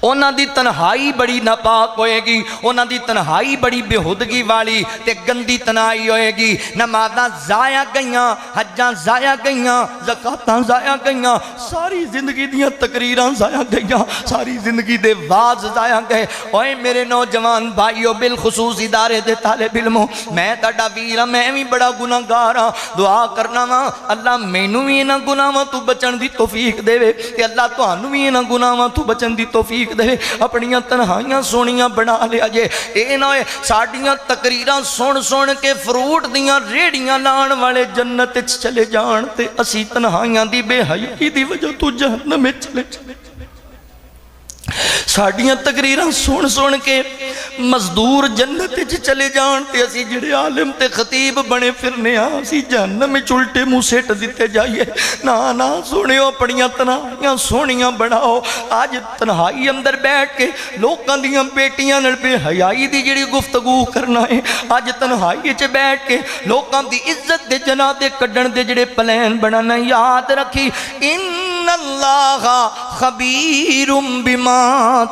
اونا دی تنہائی بڑی ناپاک ہوئے گی اونا دی تنہائی بڑی بہودگی والی تے گندی تنہائی ہوئے گی نمازاں ضائع گئیاں حجاں ضائع گئیاں زکاتاں ضائع گئیاں ساری زندگی دیاں تقریراں ضائع گئیاں ساری زندگی دے واز ضائع گئے اوے میرے نوجوان بھائیو بالخصوص ادارے دے طالب علموں میں تاڑا ویرہ میں بھی بڑا گناہگاراں دعا کرنا وا اللہ مینوں بھی انہاں گناہاں تو بچن دی توفیق دے تے اللہ تانوں بھی انہاں گناہاں تو بچن دی توفیق دے اپنیاں تنہائیاں سونیاں بنا لیا جے اے نہ ساڈیاں تقریراں سن کے فروٹ دیاں ریڑیاں لان والے جنت چلے جان تے اسی تنہائیاں دی بے حیائی دی وجہ تو جہنم میں چلے ساڑیاں تقریراں سن کے مزدور جنت چلے جان تے اسی جڑے عالم تے خطیب بنے پھرنے ہاں اسی جہنم میں چلٹے منہ سیٹ دیتے جائیے نا سنیو اپنیاں تنہائیاں سونیاں بناؤ آج تنہائی اندر بیٹھ کے لوکاں دیاں بیٹیاں نال بے حیائی دی جڑی گفتگو کرنا ہے آج تنہائی چ بیٹھ کے لوکاں دی عزت دے جناح دے کڈن دے جڑے پلان بنانا یاد رکھی ان اللہ خبیر بما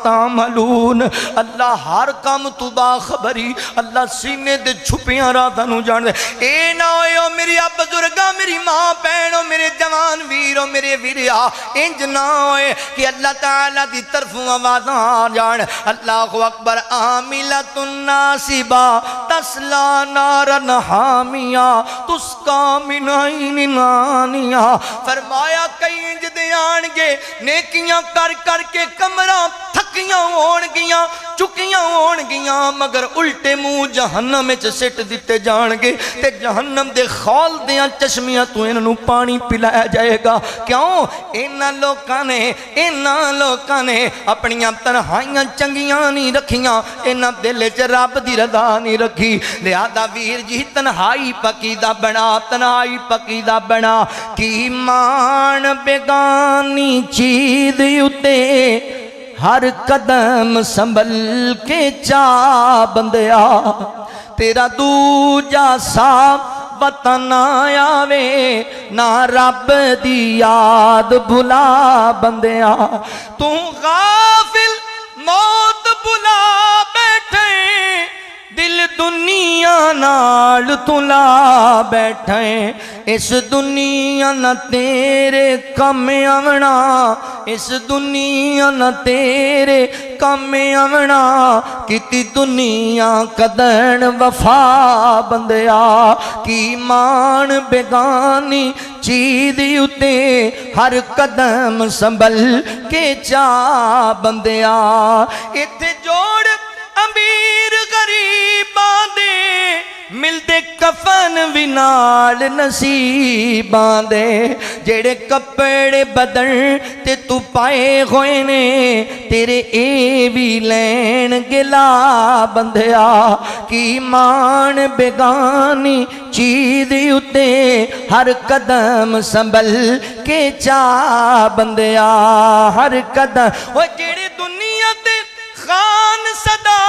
تعملون اللہ ہر کام تو باخبری اللہ سینے دے چھپیاں راتاں نو جان دے اے نہ ہوئے میری اب بزرگاں میری ماں بہنوں میرے جوان ویروں میرے ویریا انج نہ ہوئے کہ اللہ تعالیٰ دی طرفوں آوازاں آ جان اللہ اکبر عاملۃ ناصبہ تسلا نارن حامیہ تسقا من عین آنیہ فرمایا کئی انج دے آن گے نیکیاں کر کے کمرہ تھکیاں ہون گیاں چکیاں ہون گیاں مگر الٹے منہ جہنم وچ سٹ دتے جان گے تے جہنم دے خول دیاں چشمیاں تو انہوں پانی پلایا جائے گا کیوں انہاں لوکاں نے اپنیاں تنہائیاں چنگیاں نہیں رکھیاں انہاں دل وچ رب دی رضا نہیں رکھی لہذا ویر جی تنہائی پکیدہ بنا تنہائی پکیدہ بنا کی مان بیگانی چیز اتے ہر قدم سنبھل کے چا بندیا تیرا دوجا سا وطن آوے نہ رب دی یاد بھلا بندیا تو غافل موت بھلا بیٹھے دل دنیا نال تلا بیٹھے اس دنیا نہ تیرے کم آونا اس دنیا نہ تیرے کم آونا کتی دنیا قدر وفا بندیا کی مان بیگانی چیز اتے ہر قدم سنبھل کے چا بندیا ایتھے جوڑ امیر غریباں دے ملتے کفن بھی نال نصیباں دے جڑے کپڑے بدن تے تو پائے ہوئے نے تیرے اے بھی لین گلا بندیا کی مان بیگانی چیز اتے ہر قدم سنبھل کے چا بندیا ہر قدم وہ جڑے دنیا تے خان صدا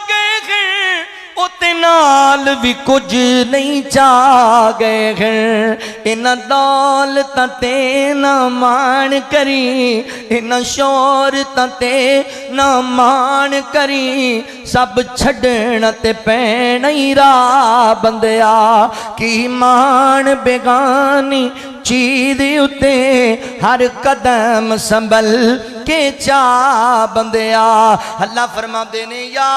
گئے ہیں اتے نال بھی کچھ نہیں چاہ گئے ہیں انہ دولتاں تے نہ مان کری انہ شہرتاں تے نہ مان کری سب چھڑنا تے پینا ہی راہ بندیا کی مان بیگانی چیز اتے ہر قدم سنبھل کے چاہ بندیا اللہ فرما دینے یا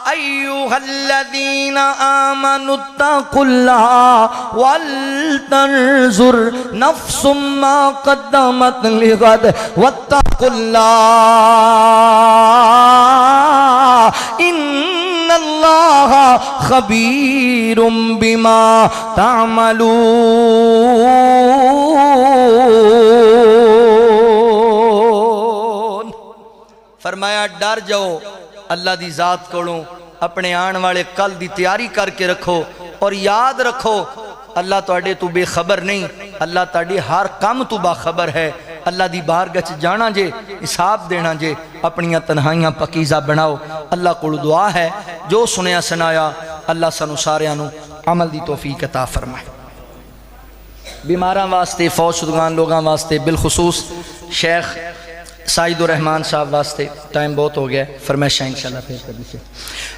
ایوہ الذین آمنوا اتقوا اللہ ولتنظر نفس ما قدمت لغد واتقوا اللہ ان اللہ خبیر بما تعملون فرمایا ڈر جاؤ اللہ دی ذات کوڑوں اپنے آن والے کل دی تیاری کر کے رکھو اور یاد رکھو اللہ تواڈے تو بے خبر نہیں اللہ تواڈے ہر کام تو باخبر ہے اللہ دی بارگاہ چ جانا جے حساب دینا جے اپنیاں تنہائیاں پکیزہ بناؤ اللہ کو دعا ہے جو سنیا سنایا اللہ سانو ساریاں نو عمل دی توفیق عطا فرمائے بیماراں واسطے فوت شدگان لوگاں واسطے بالخصوص شیخ سعید الرحمن صاحب واسطے ٹائم بہت ہو گیا فرمائشاں انشاءاللہ پیش کر دیجئے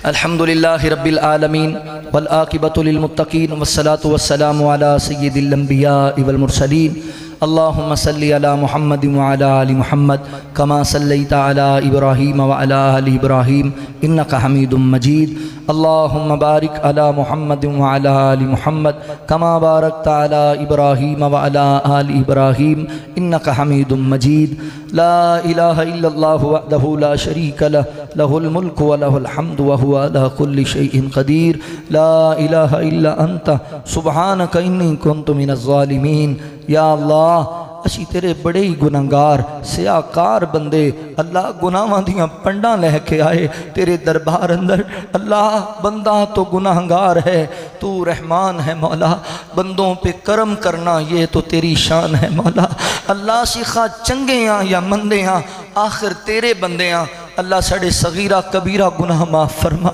الحمدللہ رب العالمین والعاقبۃ للمتقین والصلاة والسلام علی سید الانبیاء والمرسلین اللہم صلی علی محمد وعلی آل محمد کما صلیت علی ابراہیم وعلی آل ابراہیم انکا حمید مجید اللہم بارک علی محمد وعلی آل محمد کما بارکت علی ابراہیم وعلی آل ابراہیم انکا حمید مجید لا الہ الا اللہ وحدہ لا شریک لہ الملک ولہ الحمد وہو علی کل شیء قدیر لا الہ الا انت سبحانک انی کنت من الظالمین یا اللہ اسی تیرے بڑے ہی گناہگار سیاکار بندے اللہ گناہاں دیاں پنڈاں لے کے آئے تیرے دربار اندر اللہ بندہ تو گناہگار ہے تو رحمان ہے مولا بندوں پہ کرم کرنا یہ تو تیری شان ہے مولا اللہ سیخا چنگے ہاں یا مندے ہاں آخر تیرے بندے ہاں اللہ سڑے صغیرہ کبیرہ گناہ معاف فرما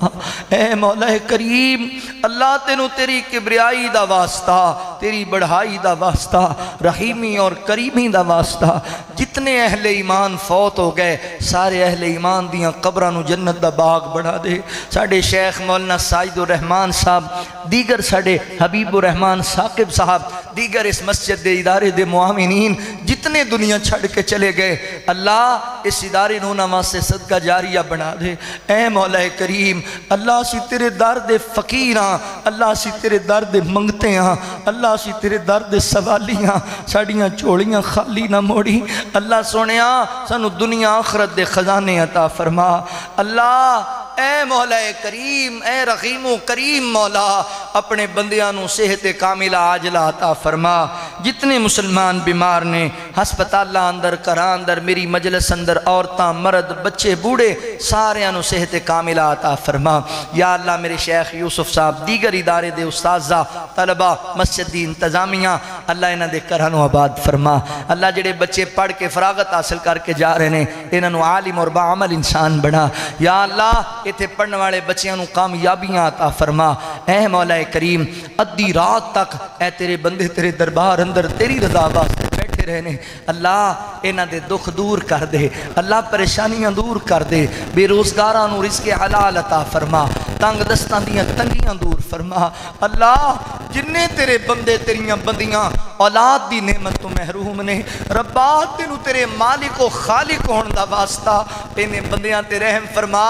اے مولا کریم اللہ تینوں تیری کبریائی دا واسطہ تیری بڑھائی دا واسطہ رحیمی اور کریمی دا واسطہ جتنے اہل ایمان فوت ہو گئے سارے اہل ایمان دیاں قبرانو جنت دا باغ بڑھا دے ساڑے شیخ مولانا سعید الرحمان صاحب دیگر ساڑے حبیب الرحمان ثاقب صاحب دیگر اس مسجد دے ادارے دے معاملین جتنے دنیا چھڑ کے چلے گئے اللہ اس ادارے نونما سے صدقہ جاریہ بنا دے اے مولا کریم اللہ سی تیرے درد فقیر ہاں اللہ سی تیرے درد منگتے ہاں اللہ سی تیرے درد سوالی ہاں ساڑیاں چوڑیاں خالی نہ موڑی اللہ سونیا سانو دنیا آخرت دے خزانے عطا فرما اللہ اے مولا کریم اے رحیم و کریم مولا اپنے بندیانوں صحت کاملہ عاجلہ عطا فرما جتنے مسلمان بیمار نے ہسپتالہ اندر کران اندر میری مجلس اندر عورتاں مرد بچے بوڑھے ساریانوں صحت کاملہ عطا فرما یا اللہ میرے شیخ یوسف صاحب دیگر ادارے دے استاذہ طلبہ مسجد دی انتظامیہ اللہ انہاں دے کرانو آباد فرما اللہ جڑے بچے پڑھ کے فراغت حاصل کر کے جا رہے ہیں انہوں عالم اور باعمل انسان بنا یا اللہ ایتھے پڑھنے والے بچیاں نو کامیابیاں عطا فرما اے مولا کریم ادھی رات تک اے تیرے بندے تیرے دربار اندر تیری رضا واسطے بیٹھے رہنے اللہ انہاں دے دکھ دور کر دے اللہ پریشانیاں دور کر دے بے روزگاراں نو رزق حلال عطا فرما تنگ دستاں دیاں تنگیاں دور فرما اللہ جننے تیرے بندے تیریاں بندیاں اولاد دی نعمت تو محروم نے ربا تینو تیرے مالک و خالق ہون دا واسطہ انہیں بندیاں تے رحم فرما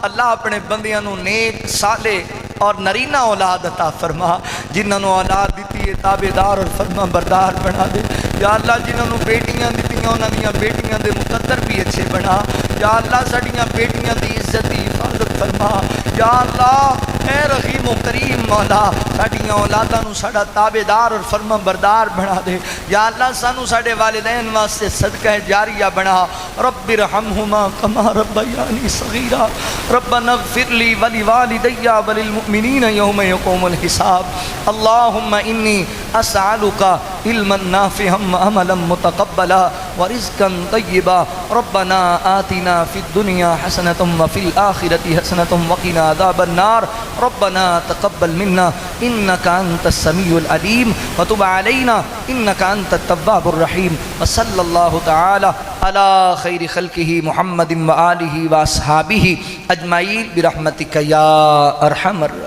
اللہ اپنے بندیاں نو نیک صالح اور نرینہ اولاد عطا فرما جنہاں نو اولاد دیتی ہے تابعدار اور فرما بردار بنا دے یا اللہ جنہاں نو بیٹیاں دیتیاں انہاں دیاں بیٹیاں دے مقدر بھی اچھے بنا یا اللہ ساڑیاں بیٹیاں دی عزت دی حفاظت فرما یا اللہ اے رحیم و کریم مولا ساڈیاں اولاداں نو ساڈا تابعدار اور فرما بردار بنا دے یا اللہ سانو ساڈے والدین واسطے صدقہ جاریہ بنا رب ارحمہما کما ربیانی صغیرا ربنا اغفر لی ولوالدی وللمؤمنین یوم یقوم الحساب اللہم انی اسألک علما نافعا وعملا متقبلا ورزقا طیبا ربنا آتنا فی الدنیا حسنة وفی الآخرة حسنة وقنا عذاب النار ربنا تقبل منا انك انت السميع العليم وتب علينا انك انت التواب الرحيم وصلى الله تعالى على خير خلقه محمد وآله واصحابه اجمعين برحمتك يا ارحم الراحمين.